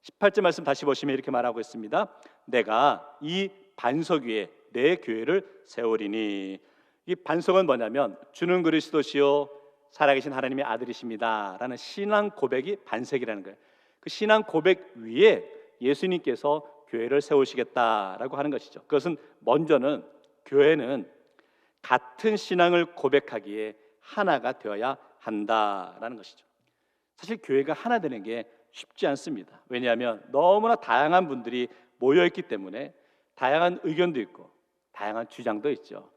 [SPEAKER 7] 18절 말씀 다시 보시면 이렇게 말하고 있습니다. 내가 이 반석 위에 내 교회를 세우리니. 이 반석은 뭐냐면 주는 그리스도시요 살아계신 하나님의 아들이십니다 라는 신앙 고백이 반석이라는 거예요. 그 신앙 고백 위에 예수님께서 교회를 세우시겠다라고 하는 것이죠. 그것은 먼저는 교회는 같은 신앙을 고백하기에 하나가 되어야 한다라는 것이죠. 사실 교회가 하나 되는 게 쉽지 않습니다. 왜냐하면 너무나 다양한 분들이 모여있기 때문에 다양한 의견도 있고 다양한 주장도 있죠.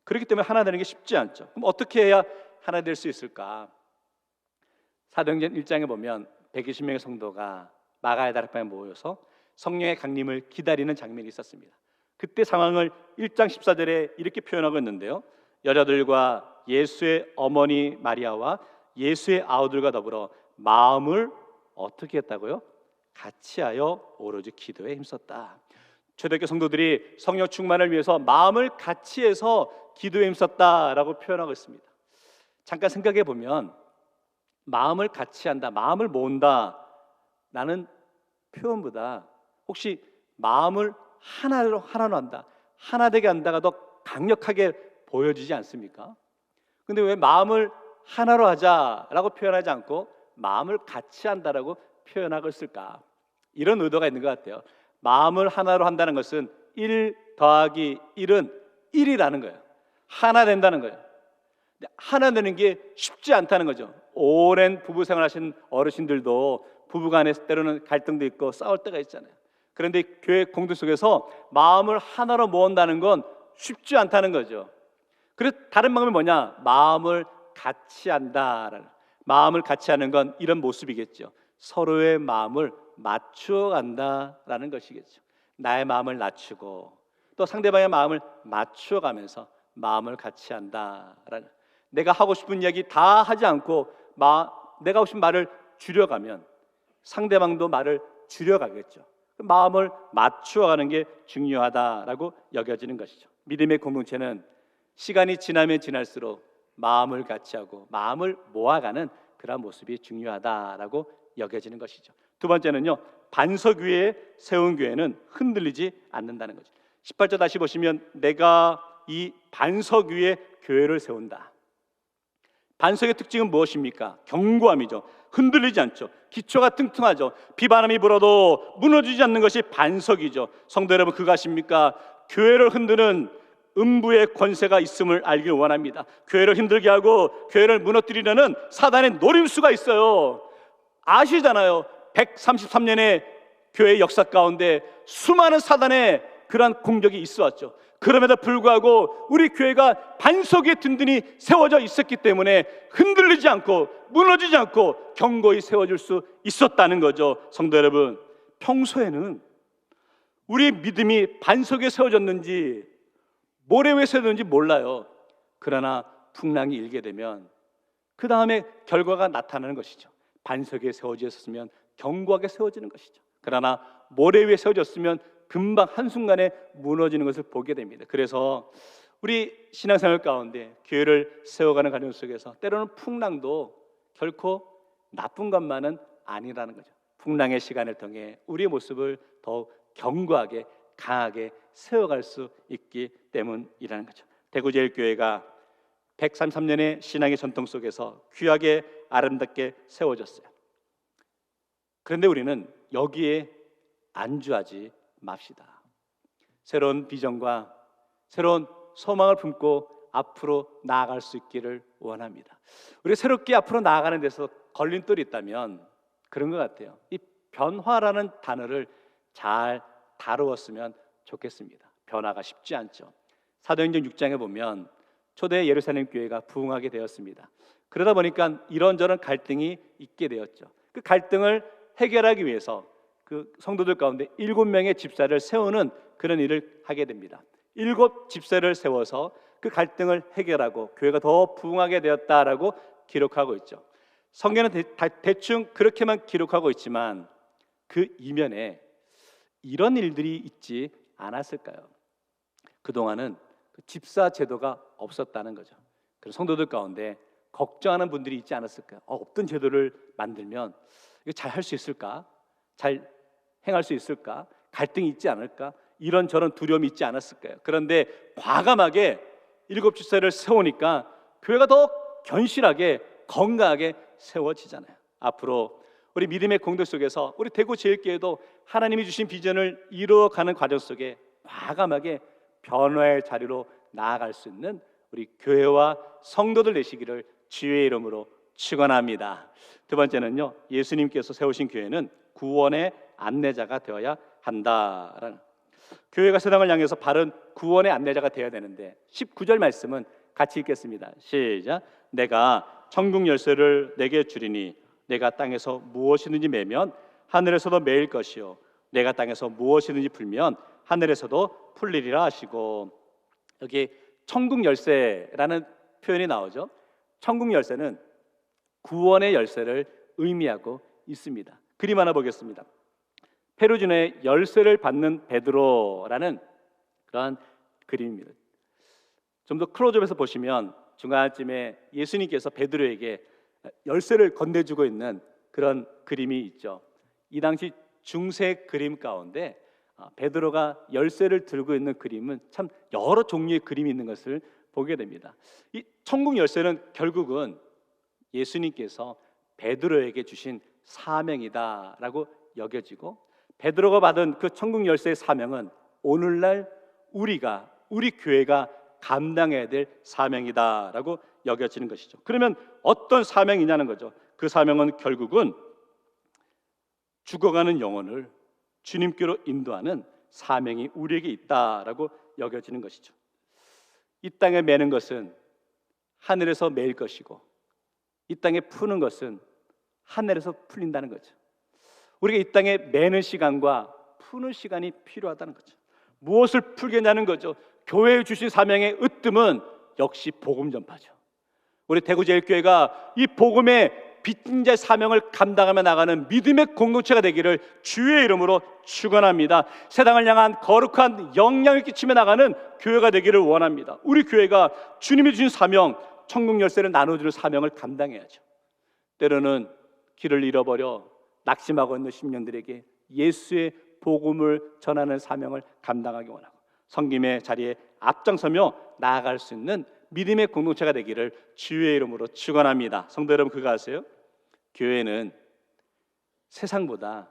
[SPEAKER 7] 그렇기 때문에 하나 되는 게 쉽지 않죠. 그럼 어떻게 해야 하나 될 수 있을까? 사도행전 1장에 보면 120명의 성도가 마가의 다락방에 모여서 성령의 강림을 기다리는 장면이 있었습니다. 그때 상황을 1장 14절에 이렇게 표현하고 있는데요. 여자들과 예수의 어머니 마리아와 예수의 아우들과 더불어 마음을 어떻게 했다고요? 같이 하여 오로지 기도에 힘썼다. 초대교회 성도들이 성령 충만을 위해서 마음을 같이 해서 기도에 힘썼다라고 표현하고 있습니다. 잠깐 생각해 보면 마음을 같이 한다, 마음을 모은다 라는 표현보다 혹시 마음을 하나로 한다, 하나 되게 한다가 더 강력하게 보여지지 않습니까? 근데 왜 마음을 하나로 하자라고 표현하지 않고 마음을 같이 한다라고 표현하고 있을까? 이런 의도가 있는 것 같아요. 마음을 하나로 한다는 것은 1 더하기 1은 1이라는 거예요. 하나 된다는 거예요. 하나 되는 게 쉽지 않다는 거죠. 오랜 부부 생활하신 어르신들도 부부간에 때로는 갈등도 있고 싸울 때가 있잖아요. 그런데 교회 공동 속에서 마음을 하나로 모은다는 건 쉽지 않다는 거죠. 그래서 다른 방법이 뭐냐? 마음을 같이 한다라는, 마음을 같이 하는 건 이런 모습이겠죠. 서로의 마음을 맞추어 간다라는 것이겠죠. 나의 마음을 낮추고 또 상대방의 마음을 맞춰가면서 마음을 같이 한다라는, 내가 하고 싶은 이야기 다 하지 않고 내가 하고 싶은 말을 줄여가면 상대방도 말을 줄여가겠죠. 마음을 맞추어가는 게 중요하다라고 여겨지는 것이죠. 믿음의 공동체는 시간이 지나면 지날수록 마음을 같이 하고 마음을 모아가는 그런 모습이 중요하다라고 여겨지는 것이죠. 두 번째는요, 반석 위에 세운 교회는 흔들리지 않는다는 거죠. 18절 다시 보시면 내가 이 반석 위에 교회를 세운다. 반석의 특징은 무엇입니까? 견고함이죠. 흔들리지 않죠. 기초가 튼튼하죠. 비바람이 불어도 무너지지 않는 것이 반석이죠. 성도 여러분, 그거 아십니까? 교회를 흔드는 음부의 권세가 있음을 알길 원합니다. 교회를 힘들게 하고 교회를 무너뜨리려는 사단의 노림수가 있어요. 아시잖아요. 133년의 교회 역사 가운데 수많은 사단의 그러한 공격이 있어 왔죠. 그럼에도 불구하고 우리 교회가 반석에 든든히 세워져 있었기 때문에 흔들리지 않고 무너지지 않고 견고히 세워질 수 있었다는 거죠. 성도 여러분, 평소에는 우리 믿음이 반석에 세워졌는지 모래 위에 세워졌는지 몰라요. 그러나 풍랑이 일게 되면 그 다음에 결과가 나타나는 것이죠. 반석에 세워져 있었으면 견고하게 세워지는 것이죠. 그러나 모래 위에 세워졌으면 금방 한순간에 무너지는 것을 보게 됩니다. 그래서 우리 신앙생활 가운데 교회를 세워가는 과정 속에서 때로는 풍랑도 결코 나쁜 것만은 아니라는 거죠. 풍랑의 시간을 통해 우리의 모습을 더욱 견고하게 강하게 세워갈 수 있기 때문이라는 거죠. 대구제일교회가 133년의 신앙의 전통 속에서 귀하게 아름답게 세워졌어요. 그런데 우리는 여기에 안주하지 맙시다. 새로운 비전과 새로운 소망을 품고 앞으로 나아갈 수 있기를 원합니다. 우리 새롭게 앞으로 나아가는 데서 걸림돌이 있다면 그런 것 같아요. 이 변화라는 단어를 잘 다루었으면 좋겠습니다. 변화가 쉽지 않죠. 사도행전 6장에 보면 초대 예루살렘 교회가 부흥하게 되었습니다. 그러다 보니까 이런저런 갈등이 있게 되었죠. 그 갈등을 해결하기 위해서 그 성도들 가운데 7명의 집사를 세우는 그런 일을 하게 됩니다. 7 집사를 세워서 그 갈등을 해결하고 교회가 더 부흥하게 되었다라고 기록하고 있죠. 성경은 대충 그렇게만 기록하고 있지만 그 이면에 이런 일들이 있지 않았을까요? 그동안은 그 집사 제도가 없었다는 거죠. 그래서 성도들 가운데 걱정하는 분들이 있지 않았을까요? 어떤 제도를 만들면 이거 잘 할 수 있을까? 잘 행할 수 있을까? 갈등이 있지 않을까? 이런저런 두려움이 있지 않았을까요? 그런데 과감하게 7 집사를 세우니까 교회가 더 견실하게 건강하게 세워지잖아요. 앞으로 우리 믿음의 공동 속에서 우리 대구제일교회도 하나님이 주신 비전을 이루어가는 과정 속에 과감하게 변화의 자리로 나아갈 수 있는 우리 교회와 성도들 되시기를 주의 이름으로 축원합니다. 두 번째는요, 예수님께서 세우신 교회는 구원의 안내자가 되어야 한다라는, 교회가 세상을 향해서 바른 구원의 안내자가 되어야 되는데 19절 말씀은 같이 읽겠습니다. 시작. 내가 천국 열쇠를 내게 주리니 내가 땅에서 무엇이든지 매면 하늘에서도 매일 것이요 내가 땅에서 무엇이든지 풀면 하늘에서도 풀리리라 하시고, 여기 천국 열쇠라는 표현이 나오죠. 천국 열쇠는 구원의 열쇠를 의미하고 있습니다. 그림 하나 보겠습니다. 페루진의 열쇠를 받는 베드로라는 그러한 그림입니다. 좀 더 클로즈업해서 보시면 중간쯤에 예수님께서 베드로에게 열쇠를 건네주고 있는 그런 그림이 있죠. 이 당시 중세 그림 가운데 베드로가 열쇠를 들고 있는 그림은 참 여러 종류의 그림이 있는 것을 보게 됩니다. 이 천국 열쇠는 결국은 예수님께서 베드로에게 주신 사명이다라고 여겨지고, 베드로가 받은 그 천국 열쇠의 사명은 오늘날 우리 교회가 감당해야 될 사명이다라고 여겨지는 것이죠. 그러면 어떤 사명이냐는 거죠. 그 사명은 결국은 죽어가는 영혼을 주님께로 인도하는 사명이 우리에게 있다라고 여겨지는 것이죠. 이 땅에 매는 것은 하늘에서 매일 것이고 이 땅에 푸는 것은 하늘에서 풀린다는 거죠. 우리가 이 땅에 매는 시간과 푸는 시간이 필요하다는 거죠. 무엇을 풀겠냐는 거죠. 교회에 주신 사명의 으뜸은 역시 복음 전파죠. 우리 대구제일교회가 이 복음의 빚진 자의 사명을 감당하며 나가는 믿음의 공동체가 되기를 주의 이름으로 축원합니다. 세상을 향한 거룩한 영향을 끼치며 나가는 교회가 되기를 원합니다. 우리 교회가 주님이 주신 사명, 천국 열쇠를 나눠주는 사명을 감당해야죠. 때로는 길을 잃어버려 낙심하고 있는 심령들에게 예수의 복음을 전하는 사명을 감당하기 원하고 섬김의 자리에 앞장서며 나아갈 수 있는 믿음의 공동체가 되기를 주의 이름으로 축원합니다. 성도 여러분, 그거 아세요? 교회는 세상보다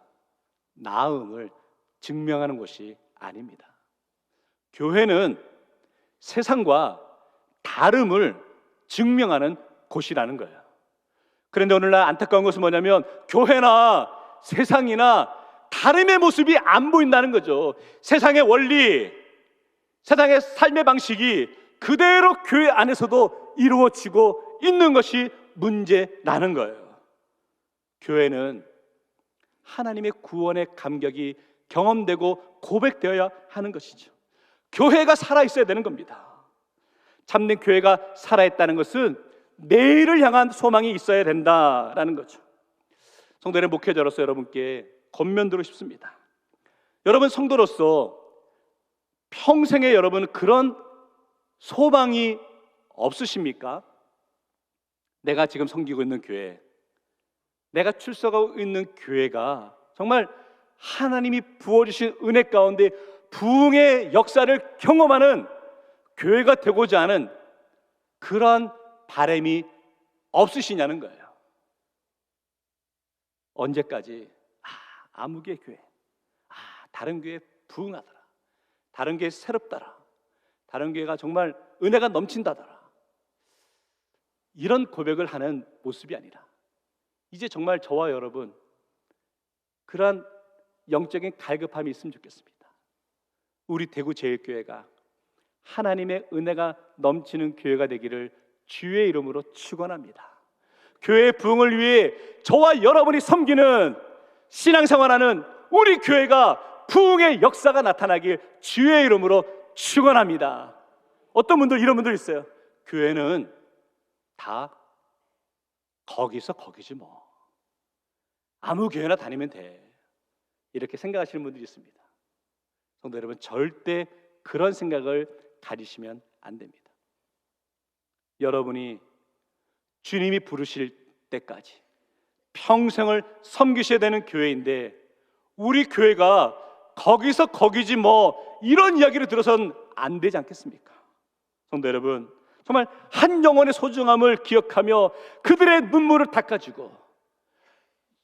[SPEAKER 7] 나음을 증명하는 곳이 아닙니다. 교회는 세상과 다름을 증명하는 곳이라는 거예요. 그런데 오늘날 안타까운 것은 뭐냐면 교회나 세상이나 다름의 모습이 안 보인다는 거죠. 세상의 원리, 세상의 삶의 방식이 그대로 교회 안에서도 이루어지고 있는 것이 문제라는 거예요. 교회는 하나님의 구원의 감격이 경험되고 고백되어야 하는 것이죠. 교회가 살아있어야 되는 겁니다. 참된 교회가 살아있다는 것은 내일을 향한 소망이 있어야 된다라는 거죠. 성도의 목회자로서 여러분께 권면드리고 싶습니다. 여러분 성도로서 평생에 여러분 그런 소망이 없으십니까? 내가 지금 섬기고 있는 교회, 내가 출석하고 있는 교회가 정말 하나님이 부어주신 은혜 가운데 부흥의 역사를 경험하는 교회가 되고자 하는 그러한 바람이 없으시냐는 거예요. 언제까지 아무개 교회, 다른 교회 부흥하더라, 다른 교회 새롭더라, 다른 교회가 정말 은혜가 넘친다더라, 이런 고백을 하는 모습이 아니라 이제 정말 저와 여러분 그러한 영적인 갈급함이 있으면 좋겠습니다. 우리 대구제일교회가 하나님의 은혜가 넘치는 교회가 되기를 주의 이름으로 축원합니다. 교회의 부흥을 위해 저와 여러분이 섬기는 신앙생활하는 우리 교회가 부흥의 역사가 나타나길 주의 이름으로 축원합니다. 어떤 분들 이런 분들 있어요. 교회는 다 거기서 거기지 뭐, 아무 교회나 다니면 돼, 이렇게 생각하시는 분들이 있습니다. 성도 여러분, 절대 그런 생각을 가지시면 안 됩니다. 여러분이 주님이 부르실 때까지 평생을 섬기셔야 되는 교회인데 우리 교회가 거기서 거기지 뭐 이런 이야기를 들어서는 안 되지 않겠습니까? 성도 여러분, 정말 한 영혼의 소중함을 기억하며 그들의 눈물을 닦아주고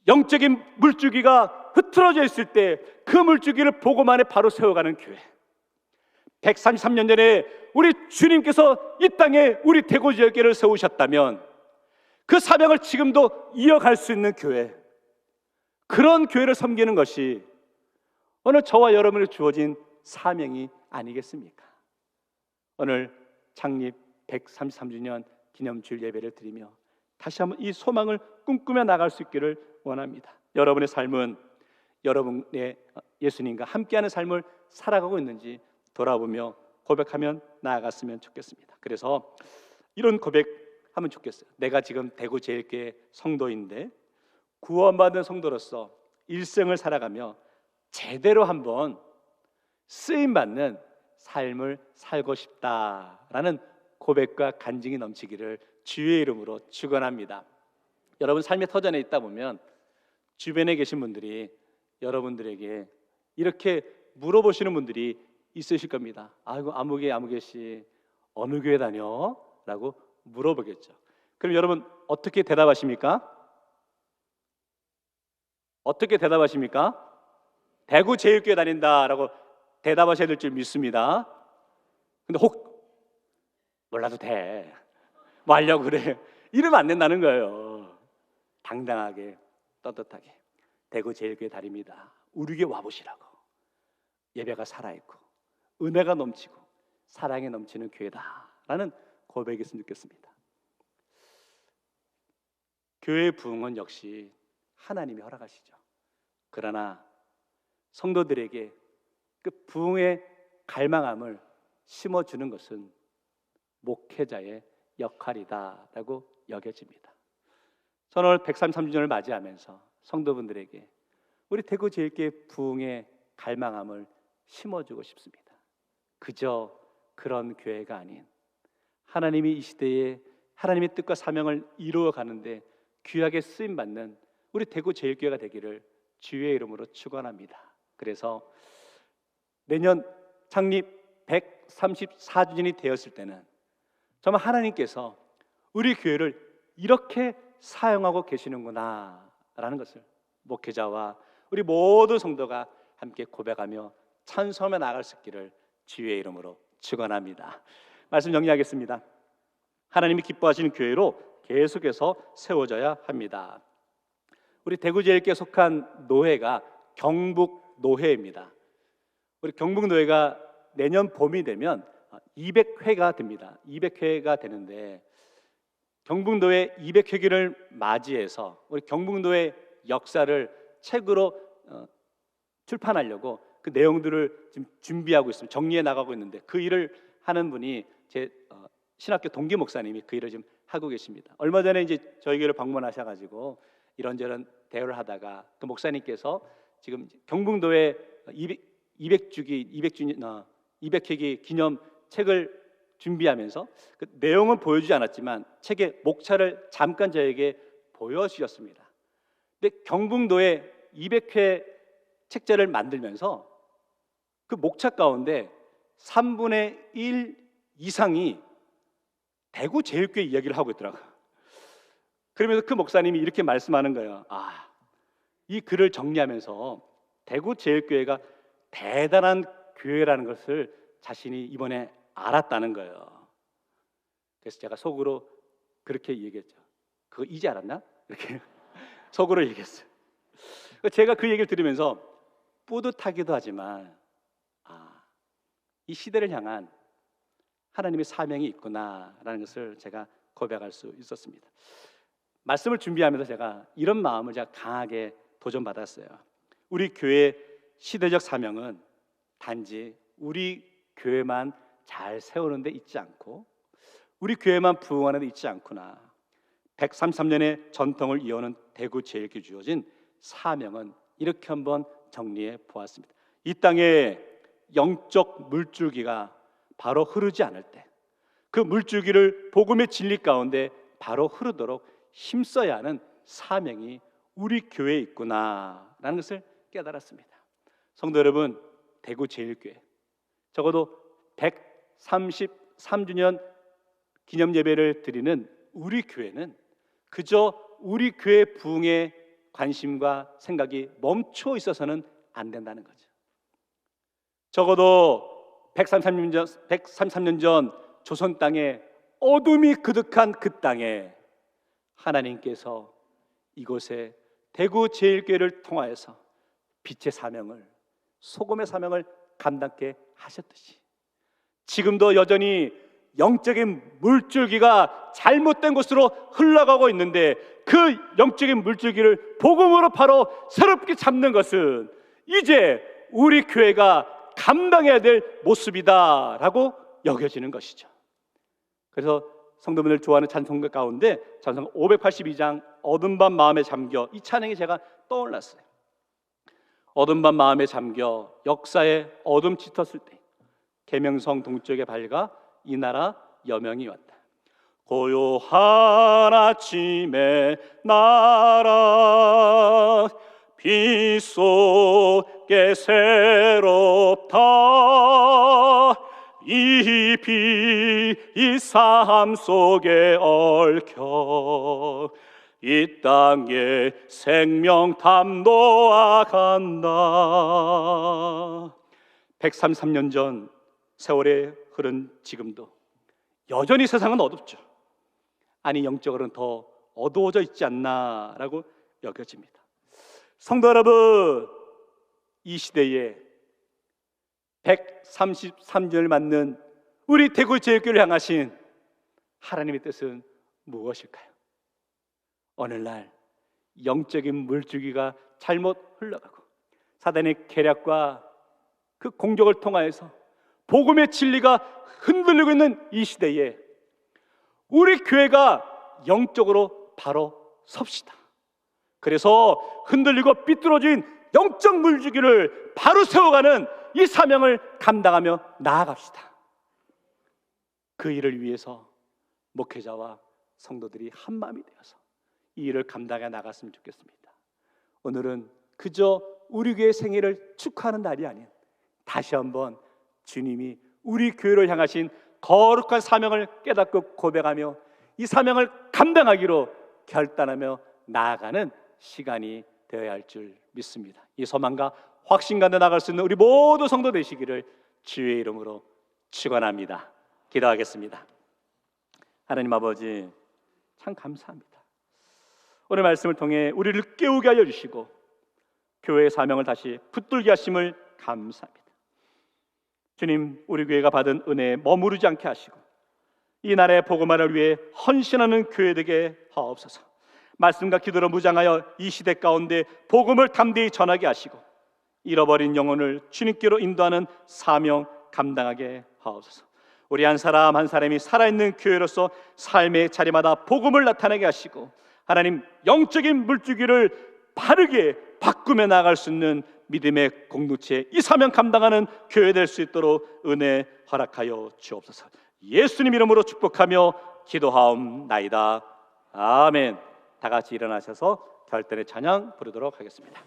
[SPEAKER 7] 영적인 물줄기가 흐트러져 있을 때 그 물줄기를 보고만에 바로 세워가는 교회, 133년 전에 우리 주님께서 이 땅에 우리 대구지역교회를 세우셨다면 그 사명을 지금도 이어갈 수 있는 교회, 그런 교회를 섬기는 것이 오늘 저와 여러분에게 주어진 사명이 아니겠습니까? 오늘 창립 133주년 기념주일 예배를 드리며 다시 한번 이 소망을 꿈꾸며 나갈 수 있기를 원합니다. 여러분의 삶은 여러분의 예수님과 함께하는 삶을 살아가고 있는지 돌아보며 고백하면 나아갔으면 좋겠습니다. 그래서 이런 고백하면 좋겠어요. 내가 지금 대구제일교회 성도인데 구원받은 성도로서 일생을 살아가며 제대로 한번 쓰임받는 삶을 살고 싶다라는 고백과 간증이 넘치기를 주의 이름으로 축원합니다. 여러분 삶의 터전에 있다 보면 주변에 계신 분들이 여러분들에게 이렇게 물어보시는 분들이 있으실 겁니다. 아이고 아무개 씨 어느 교회 다녀? 라고 물어보겠죠. 그럼 여러분 어떻게 대답하십니까? 어떻게 대답하십니까? 대구제일교회 다닌다라고 대답하셔야 될 줄 믿습니다. 근데 혹 몰라도 돼, 뭐 하려고 그래, 이러면 안 된다는 거예요. 당당하게 떳떳하게 대구제일교회 다닙니다, 우리 교회 와보시라고. 예배가 살아있고 은혜가 넘치고 사랑이 넘치는 교회다라는 고백이 있으면 좋겠습니다. 교회의 부흥은 역시 하나님이 허락하시죠. 그러나 성도들에게 그 부흥의 갈망함을 심어주는 것은 목회자의 역할이다라고 여겨집니다. 저는 오늘 133주년을 맞이하면서 성도분들에게 우리 대구제일교회 부흥의 갈망함을 심어주고 싶습니다. 그저 그런 교회가 아닌 하나님이 이 시대에 하나님의 뜻과 사명을 이루어가는데 귀하게 쓰임받는 우리 대구제일교회가 되기를 주의 이름으로 축원합니다. 그래서 내년 창립 134주년이 되었을 때는 정말 하나님께서 우리 교회를 이렇게 사용하고 계시는구나 라는 것을 목회자와 우리 모든 성도가 함께 고백하며 찬송하며 나아갈 수 있기를 주의 이름으로 축원합니다. 말씀 정리하겠습니다. 하나님이 기뻐하시는 교회로 계속해서 세워져야 합니다. 우리 대구제일교회에 속한 노회가 경북노회입니다. 우리 경북노회가 내년 봄이 되면 200회가 됩니다. 200회가 되는데 경북노회 200회기를 맞이해서 우리 경북노회 역사를 책으로 출판하려고 그 내용들을 지금 준비하고 있습니다. 정리해 나가고 있는데 그 일을 하는 분이 제 신학교 동기 목사님이 그 일을 지금 하고 계십니다. 얼마 전에 이제 저희 교회를 방문하셔가지고 이런저런 대화를 하다가 그 목사님께서 지금 경북노회 200회기 기념 책을 준비하면서 그 내용은 보여주지 않았지만 책의 목차를 잠깐 저에게 보여주셨습니다. 근데 경북노회 200회 책자를 만들면서 그 목차 가운데 3분의 1 이상이 대구제일교회 이야기를 하고 있더라고요. 그러면서 그 목사님이 이렇게 말씀하는 거예요. 이 글을 정리하면서 대구제일교회가 대단한 교회라는 것을 자신이 이번에 알았다는 거예요. 그래서 제가 속으로 그렇게 얘기했죠. 그거 이제 알았나? 이렇게 속으로 얘기했어요. 제가 그 얘기를 들으면서 뿌듯하기도 하지만 이 시대를 향한 하나님의 사명이 있구나라는 것을 제가 고백할 수 있었습니다. 말씀을 준비하면서 제가 이런 마음을 제가 강하게 도전받았어요. 우리 교회의 시대적 사명은 단지 우리 교회만 잘 세우는 데 있지 않고 우리 교회만 부흥하는 데 있지 않구나. 133년의 전통을 이어오는 대구제일교회에 주어진 사명은 이렇게 한번 정리해 보았습니다. 이 땅에 영적 물줄기가 바로 흐르지 않을 때 그 물줄기를 복음의 진리 가운데 바로 흐르도록 힘써야 하는 사명이 우리 교회에 있구나라는 것을 깨달았습니다. 성도 여러분, 대구제일교회 적어도 133주년 기념 예배를 드리는 우리 교회는 그저 우리 교회 부흥에 관심과 생각이 멈춰 있어서는 안 된다는 거죠. 적어도 133년 전 조선 땅에 어둠이 그득한 그 땅에 하나님께서 이곳에 대구제일교회를 통하여서 빛의 사명을, 소금의 사명을 감당케 하셨듯이 지금도 여전히 영적인 물줄기가 잘못된 곳으로 흘러가고 있는데 그 영적인 물줄기를 복음으로 바로 새롭게 잡는 것은 이제 우리 교회가 감당해야 될 모습이다라고 여겨지는 것이죠. 그래서 성도분들 좋아하는 찬송가 가운데 찬송 582장 어둠 밤 마음에 잠겨, 이 찬양이 제가 떠올랐어요. 어둠 밤 마음에 잠겨 역사에 어둠 짙었을 때 계명성 동쪽에 밝아 이 나라 여명이 왔다. 고요한 아침에 나라 빛 속에 새롭다. 이 빛 이 삶 속에 얽혀 이 땅에 생명 담놓아 간다. 133년 전 세월에 흐른 지금도 여전히 세상은 어둡죠. 아니 영적으로는 더 어두워져 있지 않나라고 여겨집니다. 성도 여러분, 이 시대에 133년을 맞는 우리 대구제일교회를 향하신 하나님의 뜻은 무엇일까요? 오늘날 영적인 물줄기가 잘못 흘러가고 사단의 계략과 그 공격을 통하여서 복음의 진리가 흔들리고 있는 이 시대에 우리 교회가 영적으로 바로 섭시다. 그래서 흔들리고 삐뚤어진 영적 물주기를 바로 세워가는 이 사명을 감당하며 나아갑시다. 그 일을 위해서 목회자와 성도들이 한마음이 되어서 이 일을 감당해 나갔으면 좋겠습니다. 오늘은 그저 우리 교회 생일을 축하하는 날이 아닌 다시 한번 주님이 우리 교회를 향하신 거룩한 사명을 깨닫고 고백하며 이 사명을 감당하기로 결단하며 나아가는 시간이 되어야 할 줄 믿습니다. 이 소망과 확신 가운데 나갈 수 있는 우리 모두 성도 되시기를 주의 이름으로 축원합니다. 기도하겠습니다. 하나님 아버지, 참 감사합니다. 오늘 말씀을 통해 우리를 깨우게 하여 주시고 교회의 사명을 다시 붙들게 하심을 감사합니다. 주님, 우리 교회가 받은 은혜에 머무르지 않게 하시고 이 나라의 복음화를 위해 헌신하는 교회 되게 하옵소서. 말씀과 기도로 무장하여 이 시대 가운데 복음을 담대히 전하게 하시고 잃어버린 영혼을 주님께로 인도하는 사명 감당하게 하옵소서. 우리 한 사람 한 사람이 살아있는 교회로서 삶의 자리마다 복음을 나타내게 하시고 하나님 영적인 물주기를 바르게 바꾸며 나아갈 수 있는 믿음의 공동체, 이 사명 감당하는 교회 될 수 있도록 은혜 허락하여 주옵소서. 예수님 이름으로 축복하며 기도하옵나이다. 아멘. 다 같이 일어나셔서 결단의 찬양 부르도록 하겠습니다.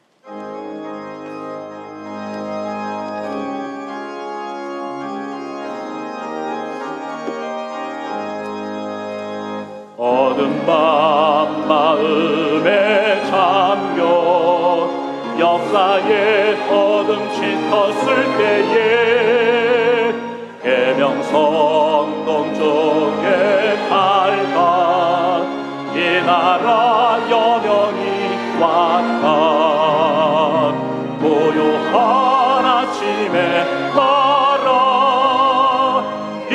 [SPEAKER 7] 어둠 밤 마음에 잠겨 역사의 어둠 짙었을 때에 계명성 동쪽에 밝아 이 나라 여명이 왔다. 고요한 아침에 나라 이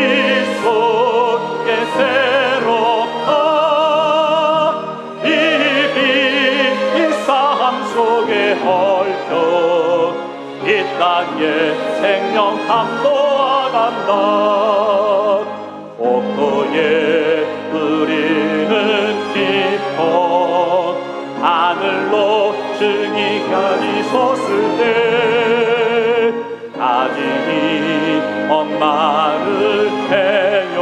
[SPEAKER 7] 속에 새롭다. 이 빛 삶 속에 얽혀 이 땅에 생명 감도아간다. 옥토에 흐리는 기뻐 하늘로 증이까지 섰을 때 가지니 엄마를 해요.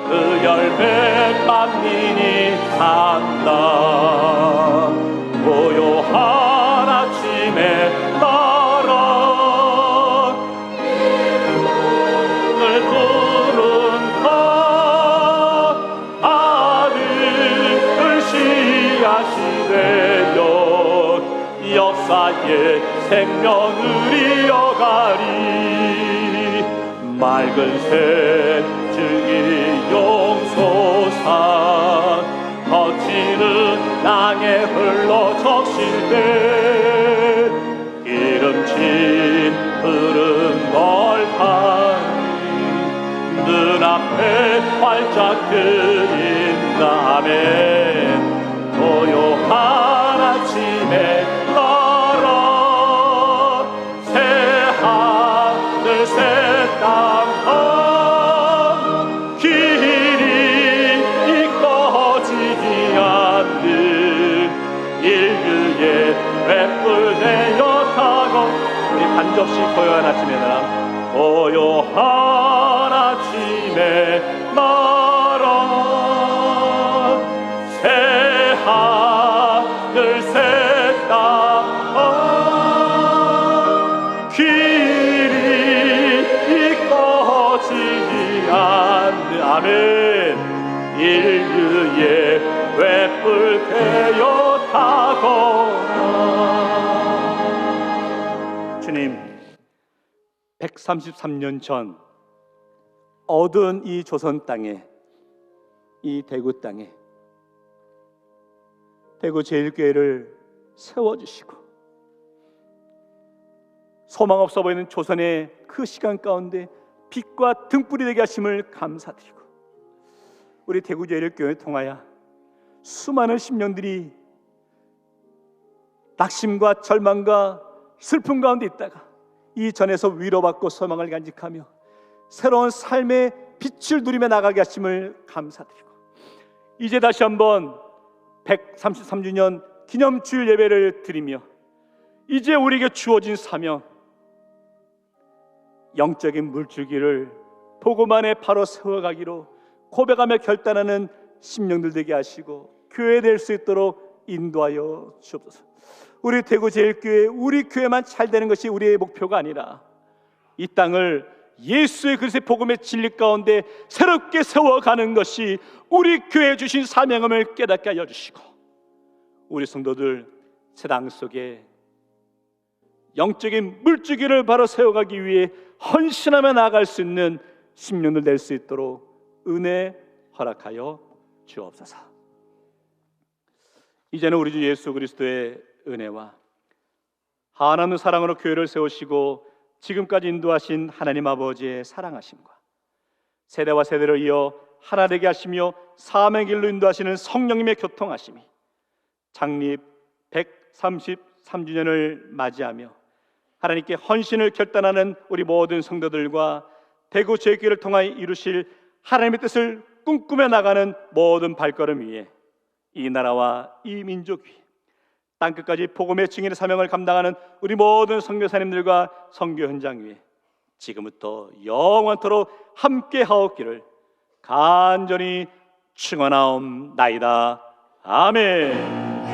[SPEAKER 7] 그 열매 만민이 산다. 고요한 아침에 나라 늘 부른다. 아들을 씨앗이 되어 역사의 생명을 이어가리. 맑은 새 증이 용소산 거치는 땅에 흘러 적실 때 기름진 푸른 벌판이 눈앞에 활짝 트인다. 아멘. 고요한 아침에 나라 새 하늘 새 땅 길이 꺼지지 않는 인류의 횃불 내어 타고 우리 반접시 고요한 아침에 나라 고요한 아침에 나라 새 하늘 새 땅 길이 꺼지지 않는 아멘. 인류의 횃불 되어 타거라. 주님, 133년 전 얻은 이 조선 땅에, 이 대구 땅에 대구 제일교회를 세워주시고 소망 없어 보이는 조선의 그 시간 가운데 빛과 등불이 되게 하심을 감사드리고 우리 대구 제일교회를 통하여 수많은 심령들이 낙심과 절망과 슬픔 가운데 있다가 이 전에서 위로받고 소망을 간직하며 새로운 삶의 빛을 누리며 나가게 하심을 감사드리고, 이제 다시 한번 133주년 기념 주일 예배를 드리며 이제 우리에게 주어진 사명, 영적인 물줄기를 복음 안에 바로 세워가기로 고백하며 결단하는 심령들 되게 하시고 교회 될 수 있도록 인도하여 주옵소서. 우리 대구제일교회, 우리 교회만 잘 되는 것이 우리의 목표가 아니라 이 땅을 예수의 그리스도의 복음의 진리 가운데 새롭게 세워가는 것이 우리 교회에 주신 사명임을 깨닫게 하여 주시고, 우리 성도들 세상 속에 영적인 물줄기를 바로 세워가기 위해 헌신하며 나아갈 수 있는 심령들 될 수 있도록 은혜 허락하여 주옵소서. 이제는 우리 주 예수 그리스도의 은혜와 한없는 사랑으로 교회를 세우시고 지금까지 인도하신 하나님 아버지의 사랑하심과 세대와 세대를 이어 하나 되게 하시며 사명의 길로 인도하시는 성령님의 교통하심이 창립 133주년을 맞이하며 하나님께 헌신을 결단하는 우리 모든 성도들과 대구 제일교회를 통하여 이루실 하나님의 뜻을 꿈꾸며 나가는 모든 발걸음 위에 이 나라와 이 민족 위에 땅끝까지 복음의 증인의 사명을 감당하는 우리 모든 선교사님들과 선교 현장 위에 지금부터 영원토록 함께 하옵기를 간절히 축원하옵나이다. 아멘.